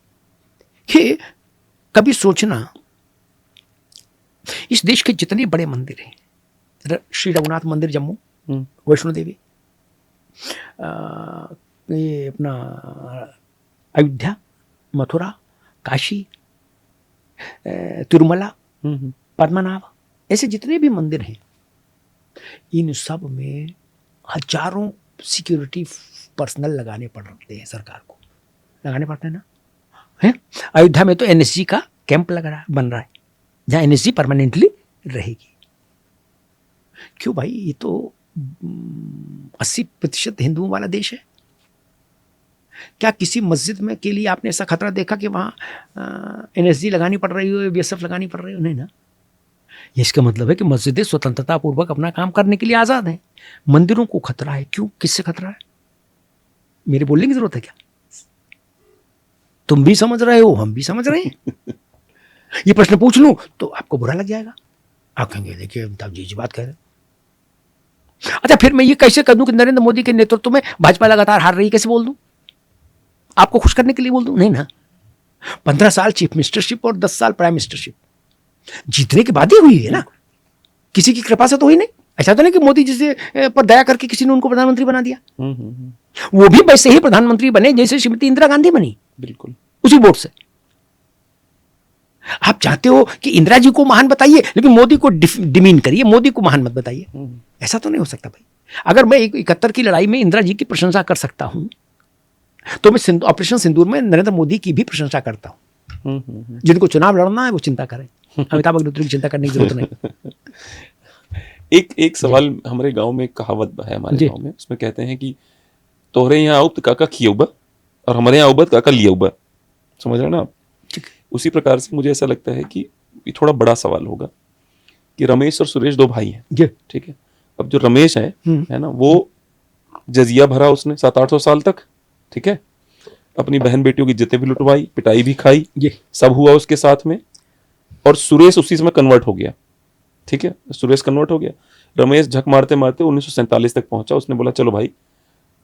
कि कभी सोचना, इस देश के जितने बड़े मंदिर हैं, श्री रघुनाथ मंदिर जम्मू, वैष्णो देवी, ये अपना अयोध्या, मथुरा, काशी, तिरुमला, पद्मनाभ, ऐसे जितने भी मंदिर हैं, इन सब में हजारों सिक्योरिटी पर्सनल लगाने पड़ते हैं। सरकार को लगाने पड़ते हैं ना, है? अयोध्या में तो एनएसजी का कैंप लग रहा है, बन रहा है, जहां एनएसजी परमानेंटली रहेगी। क्यों भाई? ये तो 80% हिंदुओं वाला देश है। क्या किसी मस्जिद में के लिए आपने ऐसा खतरा देखा कि वहां एनएसजी लगानी पड़ रही हो, बीएसएफ लगानी पड़ रही हो? नहीं ना। इसका मतलब है कि मस्जिदें स्वतंत्रता पूर्वक अपना काम करने के लिए आजाद हैं। मंदिरों को खतरा है। क्यों? किससे खतरा है? मेरे बोलने की जरूरत है क्या? तुम भी समझ रहे हो, हम भी समझ रहे हैं। ये प्रश्न पूछ लूं तो आपको बुरा लग जाएगा। आप कहेंगे देखिए अमिताभ जी बात कह रहे। अच्छा, फिर मैं ये कैसे कर दूं कि नरेंद्र मोदी के नेतृत्व में भाजपा लगातार हार रही? कैसे बोल दूं? आपको खुश करने के लिए बोल दूं? नहीं ना। 15 साल चीफ मिनिस्टरशिप और 10 साल प्राइम मिनिस्टरशिप जीतने के बाद ही हुई है ना, किसी की कृपा से तो हुई नहीं। ऐसा तो नहीं कि मोदी जी से पर दया करके किसी ने उनको प्रधानमंत्री बना दिया। वो भी वैसे ही प्रधानमंत्री बने जैसे श्रीमती इंदिरा गांधी बनी, बिल्कुल उसी वोट से। आप चाहते हो कि इंदिरा जी को महान बताइए, लेकिन मोदी को डिमीन करिए, मोदी को महान मत बताइए। ऐसा तो नहीं हो सकता भाई। अगर मैं 71 की लड़ाई में इंदिरा जी की प्रशंसा कर सकता हूं, तो मैं ऑपरेशन सिंदूर में नरेंद्र मोदी की भी प्रशंसा करता हूं। जिनको चुनाव लड़ना है वो चिंता करें, अमिताभ अग्निहोत्री की चिंता करने की जरूरत नहीं। एक सवाल, हमारे गांव में एक कहावत है, हमारे गांव में, उसमें कहते हैं कि तोहरे यहाँ आउब काका खियौबा और हमारे यहाँ आउबत काका लियौबा। समझ रहे ना आप? उसी प्रकार से मुझे ऐसा लगता है कि ये थोड़ा बड़ा सवाल होगा कि रमेश और सुरेश 2 भाई हैं, ठीक है। अब जो रमेश है ना, वो जजिया भरा उसने 700-800 साल तक, ठीक है। अपनी बहन बेटियों की इज्जतें भी लुटवाई, पिटाई भी खाई, सब हुआ उसके साथ में। और सुरेश उसी समय कन्वर्ट हो गया, ठीक है। सुरेश कन्वर्ट हो गया, रमेश झक मारते मारते 1947 तक पहुंचा। उसने बोला चलो भाई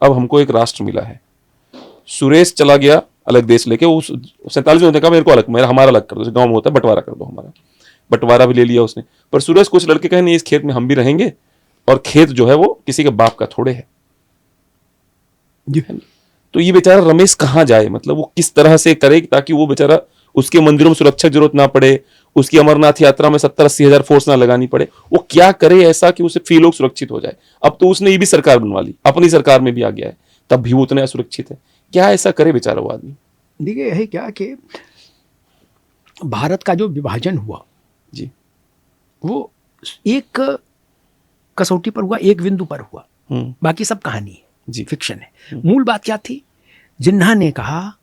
अब हमको एक राष्ट्र मिला है, सुरेश चला गया अलग देश लेके, उस 47 में कहा मेरे को अलग, हमारा अलग कर दो, जैसे गाँव में होता है बंटवारा कर दो, हमारा बंटवारा भी ले लिया उसने। पर सुरेश कुछ लड़के कहे नहीं, इस खेत में हम भी रहेंगे, और खेत जो है वो किसी के बाप का थोड़े है। तो ये बेचारा रमेश कहाँ जाए, मतलब वो किस तरह से करे ताकि वो बेचारा, उसके मंदिरों में सुरक्षा की जरूरत ना पड़े, उसकी अमरनाथ यात्रा में 70-80 हजार फोर्स ना लगानी पड़े, वो क्या करे ऐसा कि उसे फी लोग सुरक्षित हो जाए। अब तो उसने ये भी सरकार बनवा ली, अपनी सरकार में भी आ गया है, तब भी वो उतने असुरक्षित है। क्या ऐसा करे बेचारा वो आदमी? देखिए है क्या कि भारत का जो विभाजन हुआ जी, वो एक कसौटी पर हुआ, एक बिंदु पर हुआ, बाकी सब कहानी है जी, फिक्शन है। मूल बात क्या थी? जिन्ना ने कहा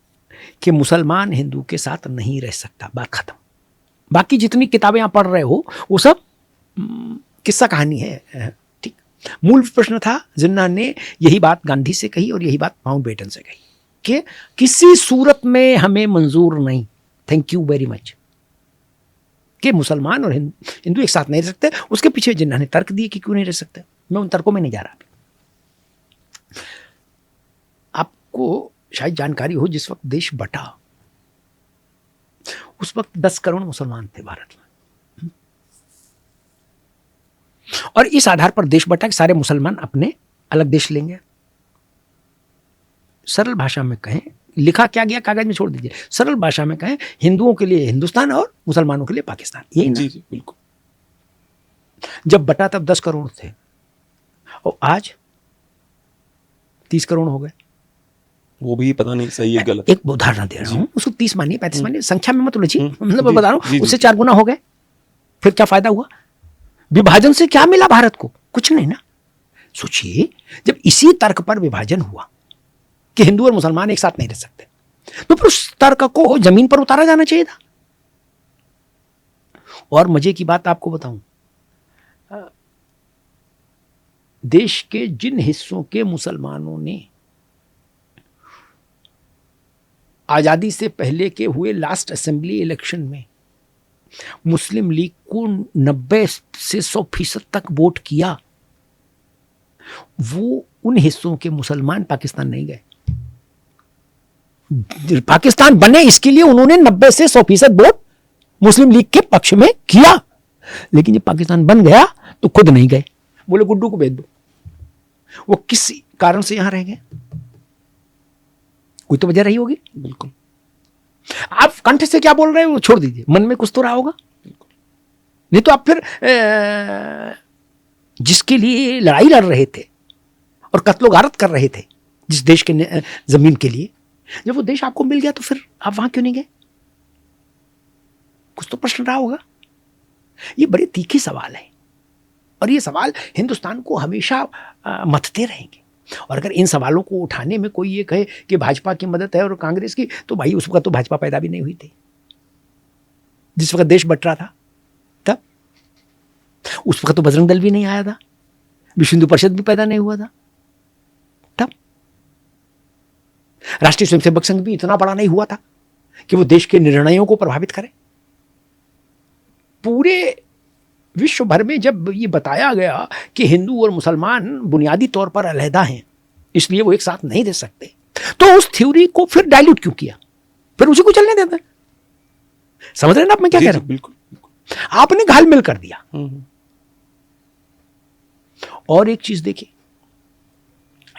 कि मुसलमान हिंदू के साथ नहीं रह सकता, बात खत्म। बाकी जितनी किताबें आप पढ़ रहे हो वो सब किस्सा कहानी है, ठीक। मूल प्रश्न था, जिन्ना ने यही बात गांधी से कही और यही बात माउंटबेटन से कही कि किसी सूरत में हमें मंजूर नहीं, थैंक यू वेरी मच, कि मुसलमान और हिंदू एक साथ नहीं रह सकते। उसके पीछे जिन्ना ने तर्क दिए कि क्यों नहीं रह सकते। मैं उन तर्कों में नहीं जा रहा। आपको शायद जानकारी हो, जिस वक्त देश बटा उस वक्त 10 करोड़ मुसलमान थे भारत में, और इस आधार पर देश बटा कि सारे मुसलमान अपने अलग देश लेंगे। सरल भाषा में कहें, लिखा क्या गया कागज में छोड़ दीजिए, सरल भाषा में कहें, हिंदुओं के लिए हिंदुस्तान और मुसलमानों के लिए पाकिस्तान, यही ना? जी जी बिल्कुल। जब बटा तब 10 करोड़ थे और आज 30 करोड़ हो गए। वो भी पता नहीं सही है गलत। एक उदाहरण दे रहा हूं, उसको 30 मानिए 35 मानिए, संख्या में मत उलझिए, मतलब जी, बता रहा हूं जी, उससे जी। 4 गुना हो गए। फिर क्या फायदा हुआ? विभाजन से क्या मिला भारत को? कुछ नहीं ना। सोचिए, जब इसी तर्क पर विभाजन हुआ कि हिंदू और मुसलमान एक साथ नहीं रह सकते, तो फिर उस तर्क को जमीन पर उतारा जाना चाहिए था। और मजे की बात आपको बताऊं, देश के जिन हिस्सों के मुसलमानों ने आजादी से पहले के हुए लास्ट असेंबली इलेक्शन में मुस्लिम लीग को 90 से 100% तक वोट किया, वो उन हिस्सों के मुसलमान पाकिस्तान नहीं गए। पाकिस्तान बने इसके लिए उन्होंने 90 से 100% वोट मुस्लिम लीग के पक्ष में किया, लेकिन जब पाकिस्तान बन गया तो खुद नहीं गए, बोले गुड्डू को भेज दो। वो किस कारण से यहां रह गए? कोई तो वजह रही होगी। बिल्कुल। आप कंठ से क्या बोल रहे हो वो छोड़ दीजिए, मन में कुछ तो रहा होगा। नहीं तो आप फिर जिसके लिए लड़ाई लड़ रहे थे और कत्लो गारत कर रहे थे जिस देश के जमीन के लिए, जब वो देश आपको मिल गया तो फिर आप वहां क्यों नहीं गए? कुछ तो प्रश्न रहा होगा। ये बड़े तीखे सवाल है और ये सवाल हिंदुस्तान को हमेशा मथते रहेंगे। और अगर इन सवालों को उठाने में कोई ये कहे कि भाजपा की मदद है और कांग्रेस की, तो भाई उस वक्त तो भाजपा पैदा भी नहीं हुई थी जिस वक्त देश बट रहा था। तब उस वक्त तो बजरंग दल भी नहीं आया था, विश्व हिंदू परिषद भी पैदा नहीं हुआ था, तब राष्ट्रीय स्वयंसेवक संघ भी इतना बड़ा नहीं हुआ था कि वो देश के निर्णयों को प्रभावित करे। पूरे विश्व भर में जब ये बताया गया कि हिंदू और मुसलमान बुनियादी तौर पर अलहदा हैं, इसलिए वो एक साथ नहीं रह सकते, तो उस थ्योरी को फिर डाइल्यूट क्यों किया? फिर उसी को चलने देते। समझ रहे हैं ना आप मैं क्या कह रहा हूं? बिल्कुल। आपने घालमेल कर दिया। और एक चीज देखिए,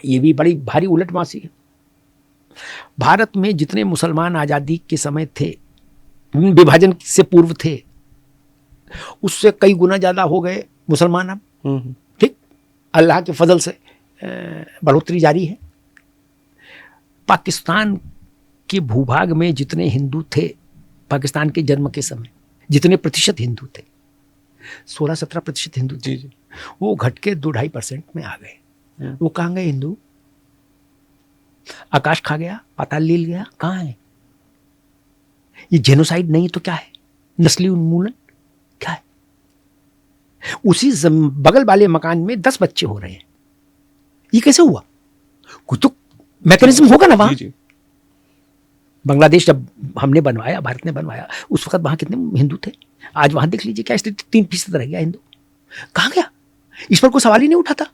ये भी बड़ी भारी उलटमासी है। भारत में जितने मुसलमान आजादी के समय थे, विभाजन से पूर्व थे, उससे कई गुना ज्यादा हो गए मुसलमान अब। ठीक, अल्लाह के फजल से बढ़ोतरी जारी है। पाकिस्तान के भूभाग में जितने हिंदू थे पाकिस्तान के जन्म के समय, जितने प्रतिशत हिंदू थे, 16-17% हिंदू थे, वो घट के 2-2.5% में आ गए। वो कहाँ गए हिंदू? आकाश खा गया, पाताल लील गया, कहाँ है? ये जेनोसाइड नहीं तो क्या है? नस्ली उन्मूलन क्या है? उसी बगल वाले मकान में 10 बच्चे हो रहे हैं। ये कैसे हुआ? कुछ तो मैकेनिज्म होगा ना वहां। बांग्लादेश जब हमने बनवाया, भारत ने बनवाया, उस वक्त वहां कितने हिंदू थे? आज वहां देख लीजिए क्या स्थिति, 3% रह गया हिंदू। कहां गया? इस पर कोई सवाल ही नहीं उठाता।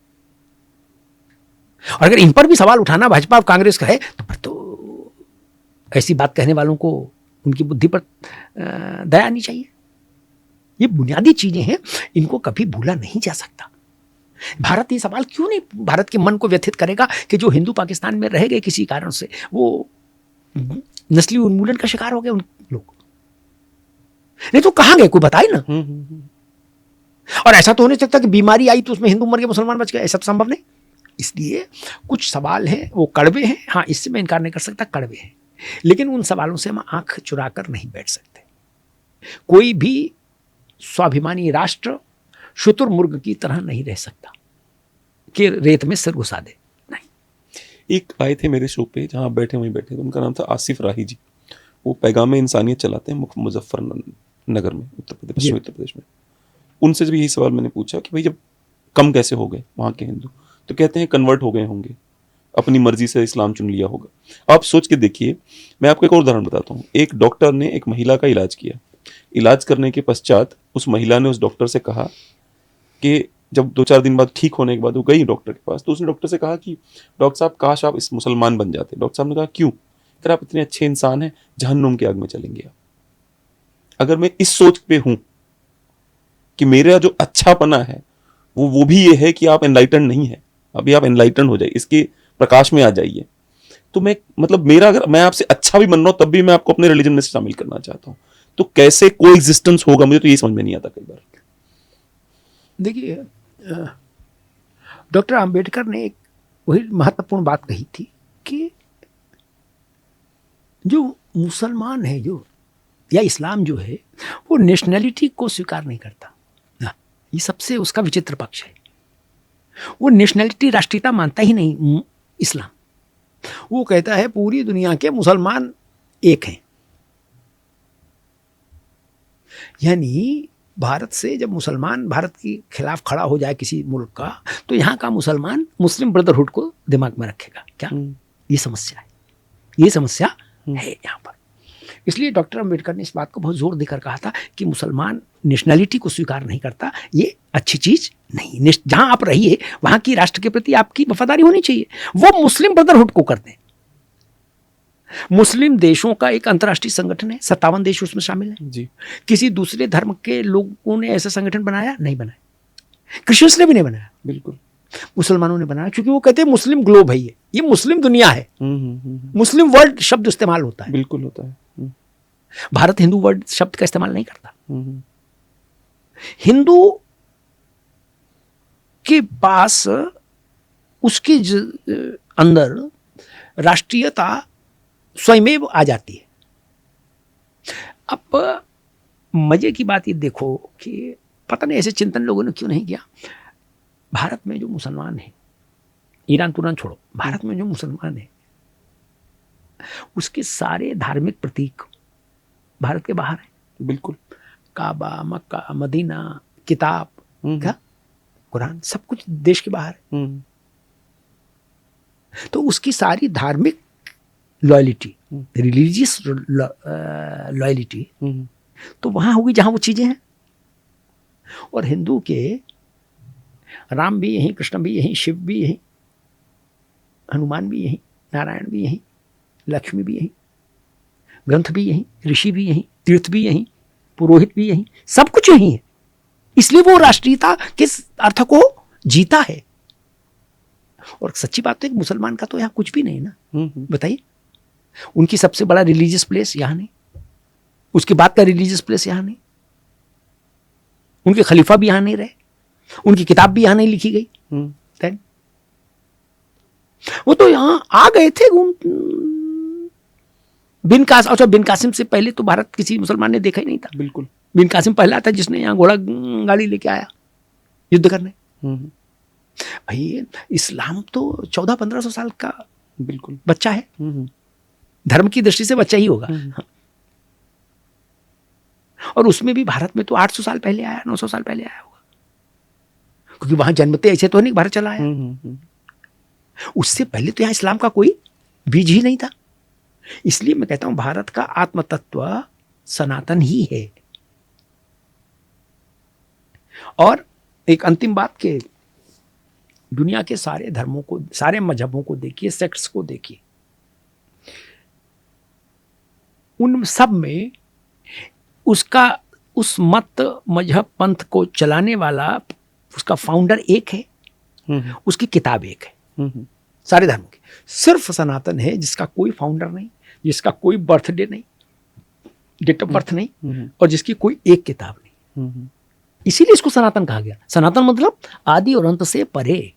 और अगर इन पर भी सवाल उठाना भाजपा और कांग्रेस का है तो फिर तो ऐसी बात कहने वालों को उनकी बुद्धि पर दया आनी चाहिए। ये बुनियादी चीजें हैं, इनको कभी भूला नहीं जा सकता। भारत ये सवाल क्यों नहीं भारत के मन को व्यथित करेगा कि जो हिंदू पाकिस्तान में रह गए किसी कारण से, वो नस्ली उन्मूलन का शिकार हो गए उन लोग, नहीं तो कहां गए कोई बताए ना। और ऐसा तो हो नहीं सकता कि बीमारी आई तो उसमें हिंदू मर गए मुसलमान बच गए, ऐसा तो संभव नहीं। इसलिए कुछ सवाल हैं वो कड़वे हैं, हाँ इससे मैं इनकार नहीं कर सकता, कड़वे हैं, लेकिन उन सवालों से हम आंख चुरा कर नहीं बैठ सकते। कोई भी स्वाभिमानी राष्ट्र शुतुरमुर्ग की तरह नहीं रह सकता कि रेत में सिर घुसा दे, नहीं। एक आए थे मेरे शो पे, जहाँ बैठे वहीं बैठे थे, उनका नाम था आसिफ राही जी। वो पैगाम इंसानियत चलाते हैं मुजफ्फरनगर में, उत्तर प्रदेश, पश्चिमी उत्तर प्रदेश में। उनसे जब यही सवाल मैंने पूछा कि भाई जब कम कैसे हो गए वहाँ के हिंदू, तो कहते हैं कन्वर्ट हो गए होंगे, अपनी मर्जी से इस्लाम चुन लिया होगा। आप सोच के देखिए, मैं आपको एक और उदाहरण बताता हूँ। एक डॉक्टर ने एक महिला का इलाज किया, इलाज करने के पश्चात उस महिला ने उस डॉक्टर से कहा कि जब 2-4 दिन बाद ठीक होने के बाद वो गई डॉक्टर के पास, तो उसने डॉक्टर से कहा कि डॉक्टर साहब काश आप इस मुसलमान बन जाते। डॉक्टर साहब ने कहा क्यों? अगर आप इतने अच्छे इंसान हैं, जहन्नुम की आग में चलेंगे आप। अगर मैं इस सोच पे हूं कि मेरा जो अच्छापना है वो भी ये है कि आप एनलाइटन नहीं है, अभी आप एनलाइटन हो जाइए, इसके प्रकाश में आ जाइए, तो मैं मतलब मेरा अगर मैं आपसे अच्छा भी बन रहा हूं तब भी मैं आपको अपने रिलीजन में शामिल करना चाहता हूं, तो कैसे कोएग्जिस्टेंस होगा? मुझे तो ये समझ में नहीं आता कई बार। देखिए, डॉक्टर अंबेडकर ने एक वही महत्वपूर्ण बात कही थी कि जो मुसलमान है जो या इस्लाम जो है वो नेशनैलिटी को स्वीकार नहीं करता। ये सबसे उसका विचित्र पक्ष है। वो नेशनैलिटी, राष्ट्रीयता मानता ही नहीं इस्लाम। वो कहता है पूरी दुनिया के मुसलमान एक हैं। यानी भारत से जब मुसलमान भारत के खिलाफ खड़ा हो जाए किसी मुल्क का, तो यहाँ का मुसलमान मुस्लिम ब्रदरहुड को दिमाग में रखेगा। क्या ये समस्या है? ये समस्या है यहाँ पर। इसलिए डॉक्टर अंबेडकर ने इस बात को बहुत जोर देकर कहा था कि मुसलमान नेशनैलिटी को स्वीकार नहीं करता, ये अच्छी चीज नहीं। जहां आप रहिए वहां की राष्ट्र के प्रति आपकी वफादारी होनी चाहिए। वो मुस्लिम ब्रदरहुड को करते हैं। मुस्लिम देशों का एक अंतर्राष्ट्रीय संगठन है, 57 देश उसमें शामिल हैं जी। किसी दूसरे धर्म के लोगों ने ऐसा संगठन बनाया नहीं, बनाया। क्रिश्चियंस ने भी नहीं बनाया, बिल्कुल मुसलमानों ने बनाया, क्योंकि वो कहते हैं मुस्लिम ग्लोब है, ये मुस्लिम दुनिया है। मुस्लिम वर्ल्ड शब्द इस्तेमाल होता है, बिल्कुल होता है। भारत हिंदू वर्ड शब्द का इस्तेमाल नहीं करता। हिंदू के पास उसके अंदर राष्ट्रीयता स्वयमेव आ जाती है। अब मजे की बात ये देखो कि पता नहीं ऐसे चिंतन लोगों ने क्यों नहीं किया। भारत में जो मुसलमान है, ईरान तुरंत छोड़ो, भारत में जो मुसलमान है उसके सारे धार्मिक प्रतीक भारत के बाहर है। बिल्कुल, काबा, मक्का, मदीना, किताब, क्या कुरान, सब कुछ देश के बाहर है। तो उसकी सारी धार्मिक लॉयलिटी, रिलीजियस लॉयलिटी तो वहां होगी जहां वो चीजें हैं। और हिंदू के राम भी यहीं, कृष्ण भी यहीं, शिव भी यहीं, हनुमान भी यहीं, नारायण भी यहीं, लक्ष्मी भी यहीं, ग्रंथ भी यहीं, ऋषि भी यहीं, तीर्थ भी यहीं, पुरोहित भी यहीं, सब कुछ यहीं है। इसलिए वो राष्ट्रीयता के अर्थ को जीता है। और सच्ची बात तो एक मुसलमान का तो यहाँ कुछ भी नहीं ना, बताइए। उनकी सबसे बड़ा रिलीजियस प्लेस यहाँ नहीं, उसके बाद का रिलीजियस प्लेस यहाँ नहीं, उनके खलीफा भी यहाँ नहीं रहे, उनकी किताब भी यहाँ नहीं लिखी गई। Then, वो तो यहाँ आ गए थे बिन कासिम। अच्छा, बिन कासिम से पहले तो भारत किसी मुसलमान ने देखा ही नहीं था। बिल्कुल, बिन कासिम पहला था जिसने यहाँ घोड़ा गाड़ी लेके आया युद्ध करने। भाई इस्लाम तो 1400-1500 साल का बिल्कुल बच्चा है, धर्म की दृष्टि से बच्चा ही होगा। और उसमें भी भारत में तो 800 साल पहले आया, 900 साल पहले आया होगा, क्योंकि वहां जन्मते ऐसे तो नहीं भारत चला आया। उससे पहले तो यहाँ इस्लाम का कोई बीज ही नहीं था। इसलिए मैं कहता हूं भारत का आत्म तत्व सनातन ही है। और एक अंतिम बात के दुनिया के सारे धर्मों को, सारे मजहबों को देखिए, सेक्ट्स को देखिए, उन सब में उसका, उस मत मजहब पंथ को चलाने वाला उसका फाउंडर एक है, उसकी किताब एक है। सारे धर्मों की सिर्फ सनातन है जिसका कोई फाउंडर नहीं, जिसका कोई बर्थडे नहीं, डेट ऑफ बर्थ नहीं, और जिसकी कोई एक किताब नहीं। इसीलिए इसको सनातन कहा गया। सनातन मतलब आदि और अंत से परे।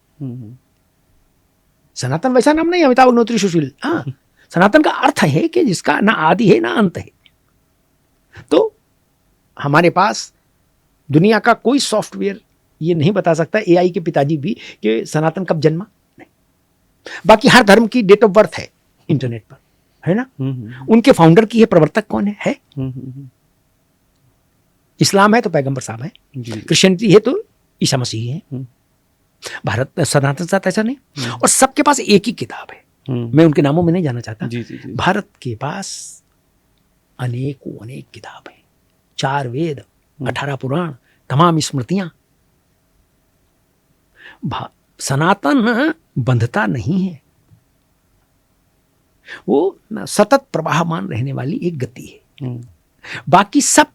सनातन वैसा नाम नहीं अमिताभ अग्निहोत्री सुशील। हाँ, सनातन का अर्थ है कि जिसका ना आदि है ना अंत है। तो हमारे पास दुनिया का कोई सॉफ्टवेयर ये नहीं बता सकता, एआई के पिताजी भी, कि सनातन कब जन्मा। नहीं, बाकी हर धर्म की डेट ऑफ बर्थ है इंटरनेट पर, है ना। उनके फाउंडर की है, प्रवर्तक कौन है? इस्लाम है तो पैगंबर साहब है, क्रिश्चियनिटी है तो ईसा मसीह है। भारत सनातन साथ ऐसा नहीं। और सबके पास एक ही किताब है। मैं उनके नामों में नहीं जाना चाहता। भारत के पास अनेकों अनेक किताब है, 4 वेद, 18 पुराण, तमाम स्मृतियां। सनातन बंधता नहीं है, वो सतत प्रवाहमान रहने वाली एक गति है। बाकी सब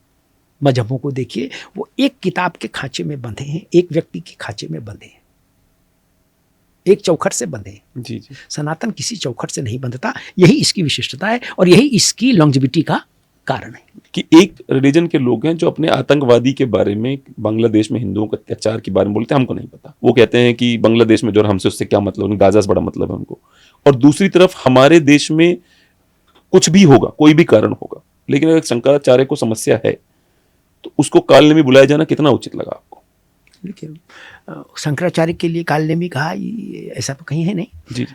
मजहबों को देखिए, वो एक किताब के खांचे में बंधे हैं, एक व्यक्ति के खांचे में बंधे हैं, एक चौखट से बंधे हैं। जी जी। सनातन किसी चौखट से नहीं बंधता। यही इसकी विशिष्टता है और यही इसकी लॉन्जेविटी का कारण है कि एक रिलीजन के लोग हैं जो अपने आतंकवादी के बारे में, बांग्लादेश में हिंदुओं के अत्याचार के बारे में बोलते हैं, हमको नहीं पता। वो कहते हैं कि बांग्लादेश में जो, हमसे उससे क्या मतलब, गाजा से बड़ा मतलब है उनको। और दूसरी तरफ हमारे देश में कुछ भी होगा, कोई भी कारण होगा, लेकिन अगर शंकराचार्य को समस्या है तो उसको कालनेमी बुलाया जाना कितना उचित लगा आपको? लेकिन शंकराचार्य के लिए कालनेमी कहा, ऐसा तो कहीं है नहीं। जी।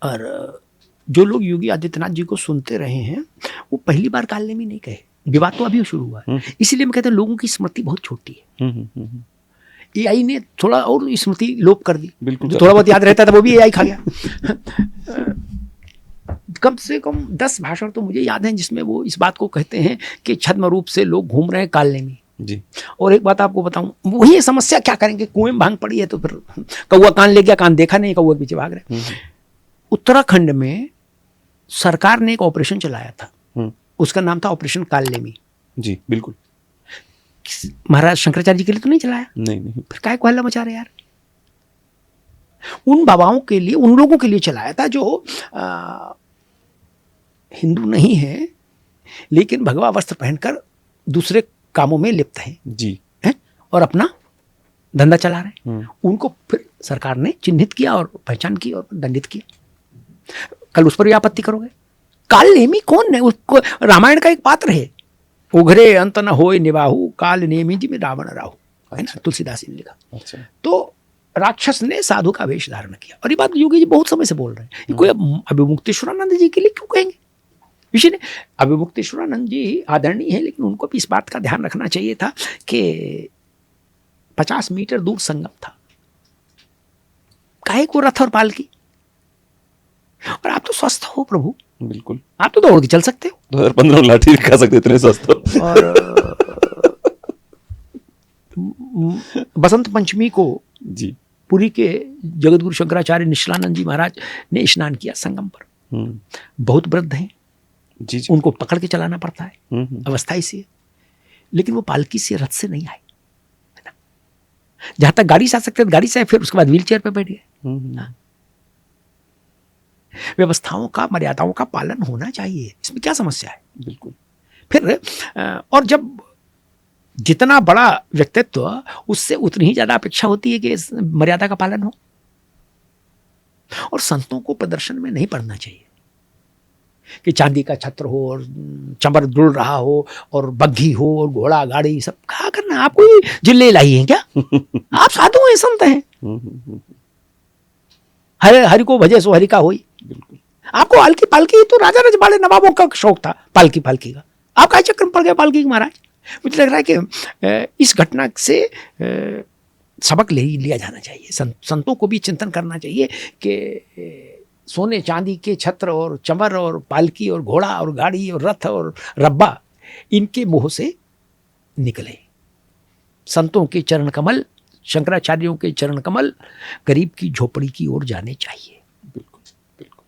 और जो लोग योगी आदित्यनाथ जी को सुनते रहे हैं, वो पहली बार कालनेमी नहीं कहे। विवाद तो अभी शुरू हुआ है। इसीलिए मैं कहता हूँ लोगों की स्मृति बहुत छोटी है। एआई ने थोड़ा और स्मृति लोप कर दी। बिल्कुल, जो थोड़ा बहुत याद रहता था वो भी एआई खा गया। कम से कम 10 भाषण तो मुझे याद हैं जिसमें वो इस बात को कहते हैं कि छद्म रूप से लोग घूम रहे हैं कालनेमी। जी। और एक बात आपको बताऊं, वही समस्या क्या करेंगे, कुएं में भांग पड़ी है तो फिर कौआ कान ले गया, कान देखा नहीं, कौआ के पीछे भाग रहे। उत्तराखंड में सरकार ने एक ऑपरेशन चलाया था, उसका नाम था ऑपरेशन कालनेमी। जी बिल्कुल। महाराज शंकराचार्य जी के लिए तो नहीं चलाया। नहीं। फिर काहे को हल्ला मचा रहे यार। उन बाबाओं के लिए, उन लोगों के लिए चलाया था जो हिंदू नहीं है लेकिन भगवा वस्त्र पहनकर दूसरे कामों में लिप्त हैं। जी। है? और अपना धंधा चला रहे हैं। उनको फिर सरकार ने चिन्हित किया और पहचान की और दंडित किया। कल उस पर भी आपत्ति करोगे? कालनेमी कौन है? उसको रामायण का एक पात्र है, उघरे अंत न होय निवाहु, काल नेमी जी में रावण राहु, है ना, तुलसीदास जी ने लिखा। अच्छा। तो राक्षस ने साधु का वेश धारण किया। और ये बात योगी जी बहुत समय से बोल रहे हैं। कोई अभिमुक्तेश्वरानंद जी के लिए क्यों कहेंगे? विषय ने अभिमुक्तेश्वरानंद जी आदरणीय है, लेकिन उनको भी इस बात का ध्यान रखना चाहिए था कि 50 मीटर दूर संगम था, काहे को रथ और पालकी? और आप तो स्वस्थ हो प्रभु। बिल्कुल। आप तो दौड़ के चल सकते हो। 2015 लाठी खा सकते, इतने स्वस्थ हो। और बसंत पंचमी को जी पुरी के जगतगुरु शंकराचार्य निश्चलानंद जी महाराज ने स्नान किया संगम पर। बहुत वृद्ध हैं, जी। उनको पकड़ के चलाना पड़ता है, अवस्था ऐसी है। लेकिन वो पालकी से, रथ से नहीं आए, है ना। जहां तक गाड़ी से आ सकते गाड़ी से आए, फिर उसके बाद व्हील चेयर पर बैठ गए। व्यवस्थाओं का, मर्यादाओं का पालन होना चाहिए, इसमें क्या समस्या है? बिल्कुल। फिर और जब जितना बड़ा व्यक्तित्व, उससे उतनी ही ज्यादा अपेक्षा होती है कि मर्यादा का पालन हो। और संतों को प्रदर्शन में नहीं पड़ना चाहिए कि चांदी का छत्र हो और चंबर दुल रहा हो और बग्घी हो और घोड़ा गाड़ी सब। क्या करना, आप कोई जिले लाई हैं क्या? आप साधु हैं, संत हैं। हरे हरि को भजे सो हरि का होई। बिल्कुल। आपको हल्की पालकी, तो राजा रजवाड़े नवाबों का शौक था पालकी का। आप क्या चक्कर में पड़ गए पालकी के महाराज? मुझे लग रहा है कि इस घटना से सबक लिया जाना चाहिए। संतों को भी चिंतन करना चाहिए कि सोने चांदी के छत्र और चंबर और पालकी और घोड़ा और गाड़ी और रथ और रब्बा, इनके मोह से निकले। संतों के चरण कमल शंकराचार्यों के चरण कमल गरीब की झोपड़ी की ओर जाने चाहिए। बिल्कुल बिल्कुल।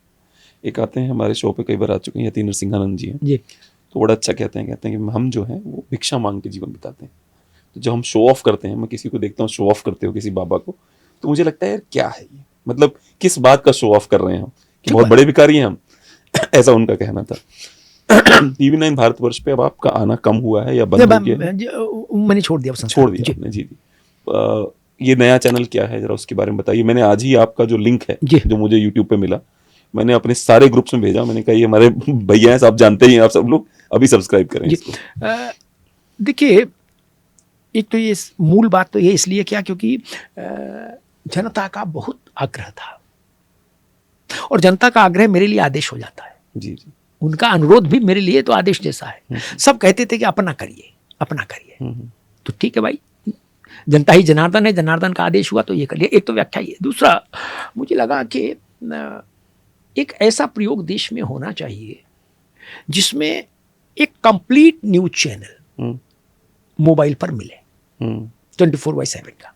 एक आते हैं हमारे शो पे, कई बार आ चुके हैं, यति नरसिंहानंद जी हैं, जी तो बड़ा अच्छा कहते हैं कि हम जो हैं वो भिक्षा मांग के जीवन बिताते हैं। तो जब हम शो ऑफ करते हैं, मैं किसी को देखता हूँ शो ऑफ करते हो किसी बाबा को, तो मुझे लगता है यार क्या है ये, मतलब किस बात का शो ऑफ कर रहे हैं हम, कि बहुत बड़े भिखारी हैं हम। ऐसा उनका कहना था। TV9 भारतवर्ष पे अब आपका आना कम हुआ है या बंद हो गया है? मैंने छोड़ दिया, छोड़ दिया आपने? जी जी। ये नया चैनल क्या है, जरा उसके बारे में बताइए। मैंने आज ही आपका जो लिंक है जो मुझे यूट्यूब पे मिला, मैंने अपने सारे ग्रुप्स में भेजा, मैंने कहा ये हमारे भैया हैं, आप जानते ही हैं, आप सब लोग अभी सब्सक्राइब करें इसको। देखिए, एक तो ये मूल बात तो ये इसलिए क्या, क्योंकि जनता का बहुत आग्रह था, और जनता का आग्रह मेरे लिए आदेश हो जाता है। जी जी। उनका अनुरोध भी मेरे लिए तो आदेश जैसा है। सब कहते थे कि अपना करिए अपना करिए, तो ठीक है भाई, जनता ही जनार्दन है, जनार्दन का आदेश हुआ तो ये करिए। एक तो व्याख्या ये। दूसरा, मुझे लगा कि एक ऐसा प्रयोग देश में होना चाहिए जिसमें एक कंप्लीट न्यूज चैनल मोबाइल पर मिले 24/7 का।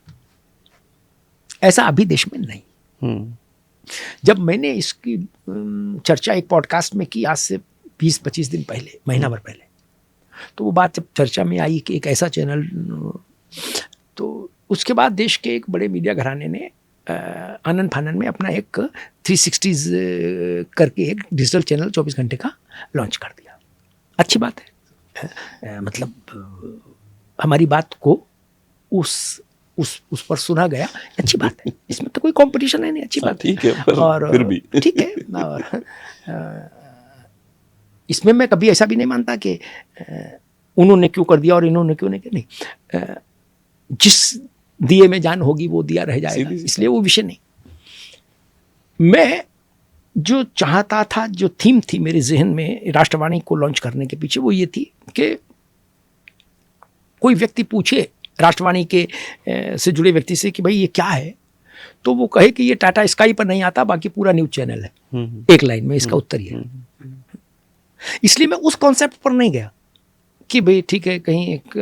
ऐसा अभी देश में नहीं। जब मैंने इसकी चर्चा एक पॉडकास्ट में की आज से 20-25 दिन पहले, महीना भर पहले, तो वो बात जब चर्चा में आई कि एक ऐसा चैनल, तो उसके बाद देश के एक बड़े मीडिया घराने ने आनंद फानन में अपना एक 360 करके एक डिजिटल चैनल 24 घंटे का लॉन्च कर दिया। अच्छी बात है, मतलब हमारी बात को उस पर सुना गया, अच्छी बात है, इसमें तो कोई कंपटीशन है नहीं, अच्छी बात ठीक है, और फिर भी ठीक है। और इसमें मैं कभी ऐसा भी नहीं मानता कि उन्होंने क्यों कर दिया और इन्होंने क्यों नहीं किया, नहीं। जिस दिए में जान होगी वो दिया रह जाएगा, इसलिए वो विषय नहीं। मैं जो चाहता था, जो थीम थी मेरे जहन में राष्ट्रवाणी को लॉन्च करने के पीछे, वो ये थी कि कोई व्यक्ति पूछे राष्ट्रवाणी के से जुड़े व्यक्ति से कि भाई ये क्या है, तो वो कहे कि ये टाटा स्काई पर नहीं आता, बाकी पूरा न्यूज चैनल है। एक लाइन में इसका उत्तर ये है। इसलिए मैं उस कॉन्सेप्ट पर नहीं गया कि भाई ठीक है, कहीं एक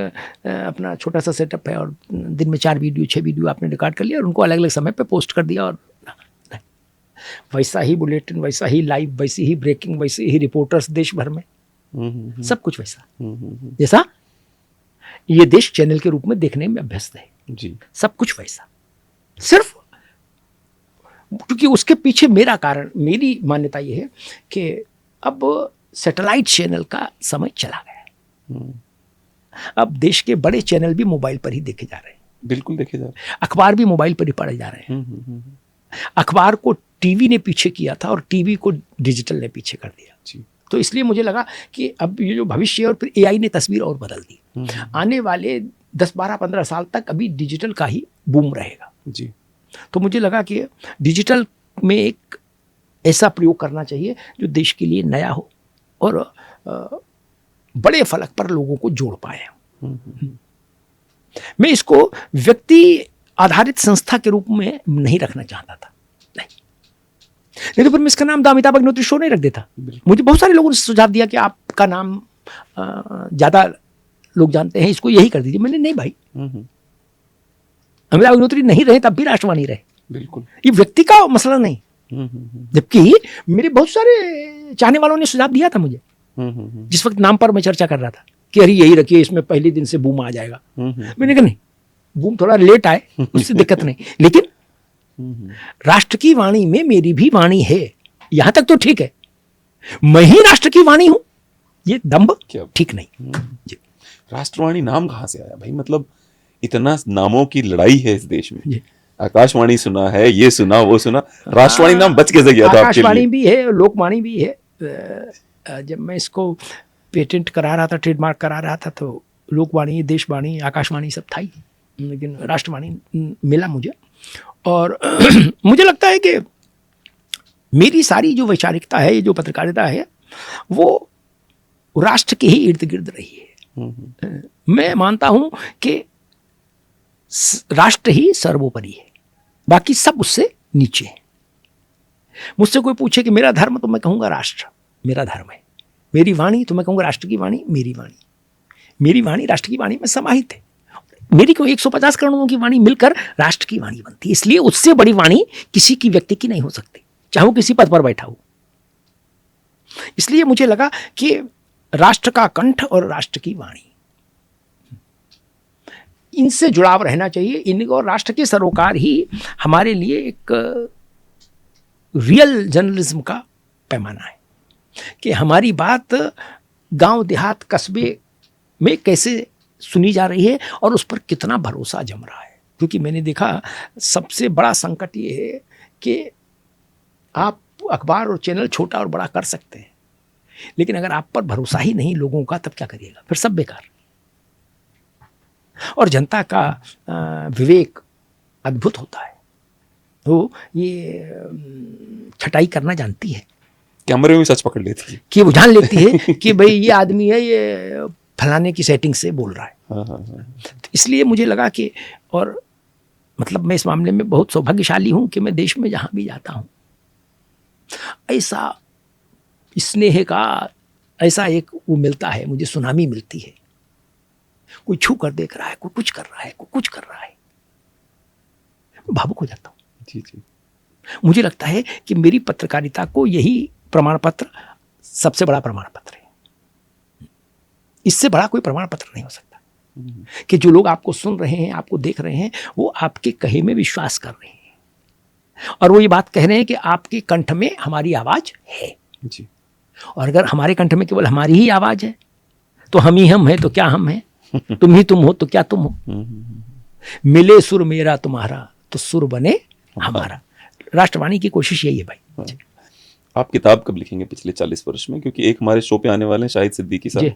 अपना छोटा सा सेटअप है और दिन में 4 वीडियो 6 वीडियो आपने रिकॉर्ड कर लिया और उनको अलग अलग समय पे पोस्ट कर दिया, और वैसा ही बुलेटिन, वैसा ही लाइव, वैसी ही ब्रेकिंग, वैसे ही रिपोर्टर्स देश भर में, सब कुछ वैसा जैसा ये देश चैनल के रूप में देखने में अभ्यस्त है जी। सब कुछ वैसा, सिर्फ क्योंकि उसके पीछे मेरा कारण, मेरी मान्यता ये है कि अब सैटेलाइट चैनल का समय चला गया है। अब देश के बड़े चैनल भी मोबाइल पर ही देखे जा रहे हैं। बिल्कुल देखे जा रहे हैं। अखबार भी मोबाइल पर ही पढ़े जा रहे हैं। अखबार को टीवी ने पीछे किया था और टीवी को डिजिटल ने पीछे कर दिया जी। तो इसलिए मुझे लगा कि अब ये जो भविष्य है, और फिर एआई ने तस्वीर और बदल दी। आने वाले 10, 12, 15 साल तक अभी डिजिटल का ही बूम रहेगा जी। तो मुझे लगा कि डिजिटल में एक ऐसा प्रयोग करना चाहिए जो देश के लिए नया हो और बड़े फलक पर लोगों को जोड़ पाए। मैं इसको व्यक्ति आधारित संस्था के रूप में नहीं रखना चाहता था, नहीं तो फिर मैं इसका नाम द अमिताभ अग्निहोत्री शो नहीं रख देता। मुझे बहुत सारे लोगों ने सुझाव दिया कि आपका नाम ज्यादा लोग जानते हैं, इसको यही कर दीजिए। मैंने नहीं भाई, अमिताभ अग्निहोत्री नहीं रहे तब भी राष्ट्रवाणी रहे। बिल्कुल, ये व्यक्ति का मसला नहीं। जबकि मेरे बहुत सारे चाहने वालों ने सुझाव दिया था मुझे जिस वक्त नाम पर मैं चर्चा कर रहा था कि अरे यही रखिए, इसमें पहले दिन से बूम आ जाएगा। मैंने कहा नहीं, बूम थोड़ा लेट आए उससे दिक्कत नहीं, लेकिन राष्ट्र की वाणी में मेरी भी वाणी है, यहां तक तो ठीक है। मैं ही राष्ट्र की वाणी हूं, ये दम्भ ठीक नहीं। राष्ट्रवाणी नाम कहां से आया भाई? मतलब इतना नामों की लड़ाई है इस देश में। आकाशवाणी सुना है, ये सुना, वो सुना, राष्ट्रवाणी नाम बच कैसे गया था आपके लिए? आकाशवाणी भी है, लोकवाणी भी है। जब मैं इसको पेटेंट करा रहा था, ट्रेडमार्क करा रहा था, तो लोकवाणी, देशवाणी, आकाशवाणी सब था ही, लेकिन राष्ट्रवाणी मिला मुझे। और मुझे लगता है कि मेरी सारी जो वैचारिकता है, ये जो पत्रकारिता है, वो राष्ट्र के ही इर्द गिर्द रही है। मैं मानता हूं कि राष्ट्र ही सर्वोपरि है, बाकी सब उससे नीचे है। मुझसे कोई पूछे कि मेरा धर्म, तो मैं कहूंगा राष्ट्र मेरा धर्म है। मेरी वाणी, तो मैं कहूंगा राष्ट्र की वाणी मेरी वाणी। मेरी वाणी राष्ट्र की वाणी में समाहित है। मेरी क्यों 150 करोड़ लोगों की वाणी मिलकर राष्ट्र की वाणी बनती है। इसलिए उससे बड़ी वाणी किसी की व्यक्ति की नहीं हो सकती, चाहे वो किसी पद पर बैठा हो। इसलिए मुझे लगा कि राष्ट्र का कंठ और राष्ट्र की वाणी, इनसे जुड़ाव रहना चाहिए। इनको और राष्ट्र के सरोकार ही हमारे लिए एक रियल जर्नलिज्म का पैमाना है कि हमारी बात गांव देहात कस्बे में कैसे सुनी जा रही है और उस पर कितना भरोसा जम रहा है। क्योंकि मैंने देखा सबसे बड़ा संकट ये है कि आप अखबार और चैनल छोटा और बड़ा कर सकते हैं, लेकिन अगर आप पर भरोसा ही नहीं लोगों का, तब क्या करिएगा, फिर सब बेकार। और जनता का विवेक अद्भुत होता है, तो ये छटाई करना जानती है, कैमरे में सच पकड़ लेती है कि वो जान लेती है कि भाई ये आदमी है, ये फलाने की सेटिंग से बोल रहा है। तो इसलिए मुझे लगा कि, और मतलब मैं इस मामले में बहुत सौभाग्यशाली हूं कि मैं देश में जहां भी जाता हूं ऐसा स्नेह का ऐसा एक वो मिलता है, मुझे सुनामी मिलती है। कोई छू कर देख रहा है, कोई कुछ कर रहा है, कोई कुछ कर रहा है, भावुक हो जाता हूं। जी जी। मुझे लगता है कि मेरी पत्रकारिता को यही प्रमाण पत्र सबसे बड़ा प्रमाण पत्र है। इससे बड़ा कोई प्रमाण पत्र नहीं हो सकता कि जो लोग आपको सुन रहे हैं, आपको देख रहे हैं, वो आपके कहे में विश्वास कर रहे हैं और वो ये बात कह रहे हैं कि आपके कंठ में हमारी आवाज है जी। और अगर हमारे कंठ में केवल हमारी ही आवाज है तो हम ही हम हैं तो क्या हम हैं, तुम ही तुम हो तो क्या तुम हो। मिले सुर मेरा तुम्हारा तो सुर बने हमारा। राष्ट्रवाणी की कोशिश यही है भाई। आप किताब कब लिखेंगे पिछले 40 वर्ष में? क्योंकि एक हमारे शो पे आने वाले हैं शाहिद सिद्दीकी साहब,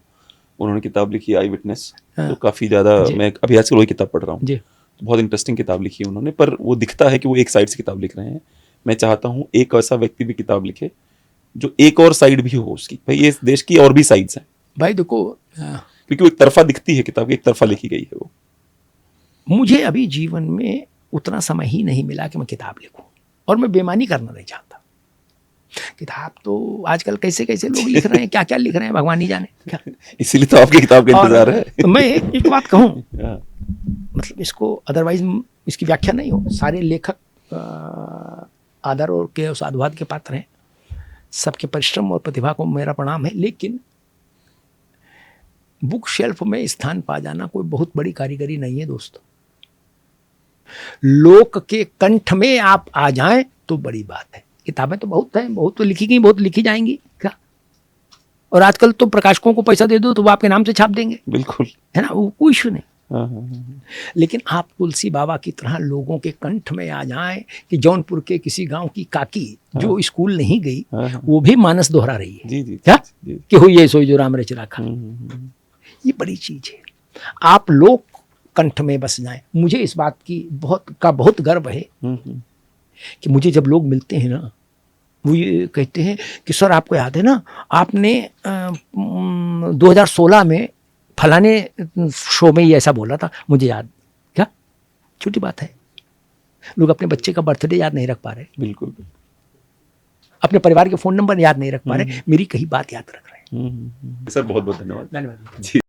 उन्होंने किताब लिखी आई विटनेस, तो काफ़ी ज़्यादा मैं अभी आजकल वही किताब पढ़ रहा हूँ, तो बहुत इंटरेस्टिंग किताब लिखी है उन्होंने, पर वो दिखता है कि वो एक साइड से किताब लिख रहे हैं। मैं चाहता हूँ एक ऐसा व्यक्ति भी किताब लिखे जो एक और साइड भी हो उसकी, भाई ये देश की और भी साइड्स हैं भाई। देखो, क्योंकि वो एक तरफा दिखती है किताब की, एक तरफा लिखी गई है वो। मुझे अभी जीवन में उतना समय ही नहीं मिला कि मैं किताब लिखूं और मैं बेईमानी करना नहीं चाहता। किताब तो आजकल कैसे कैसे लोग लिख रहे हैं, क्या क्या लिख रहे हैं भगवान ही जाने क्या। इसीलिए तो आपकी किताब का इंतजार है। तो मैं एक बात कहूं, मतलब इसको अदरवाइज इसकी व्याख्या नहीं हो, सारे लेखक आदर और के साधुवाद के पात्र हैं, सबके परिश्रम और प्रतिभा को मेरा प्रणाम है, लेकिन बुक शेल्फ में स्थान पा जाना कोई बहुत बड़ी कारीगरी नहीं है दोस्तों। लोक के कंठ में आप आ जाएं तो बड़ी बात है। किताबें तो बहुत हैं, बहुत तो लिखी गई, बहुत लिखी जाएंगी क्या, और आजकल तो प्रकाशकों को पैसा दे दो तो वो आपके नाम से छाप देंगे, बिल्कुल, है ना, वो कोई इशू नहीं। लेकिन आप तुलसी बाबा की तरह लोगों के कंठ में आ जाएं कि जौनपुर के किसी गांव की काकी जो स्कूल नहीं गई वो भी मानस दोहरा रही है, जी जी, क्या जी। कि हुई है सोई जो राम रच राखा। ये बड़ी चीज है, आप लोग कंठ में बस जाएं। मुझे इस बात की बहुत गर्व है कि मुझे जब लोग मिलते हैं ना, वो ये कहते हैं कि सर आपको याद है ना, आपने 2016 में फलाने शो में ये ऐसा बोला था, मुझे याद। क्या छोटी बात है, लोग अपने बच्चे का बर्थडे याद नहीं रख पा रहे, बिल्कुल, अपने परिवार के फोन नंबर याद नहीं रख पा रहे, मेरी कही बात याद रख रहे हैं। सर बहुत बहुत धन्यवाद। धन्यवाद जी।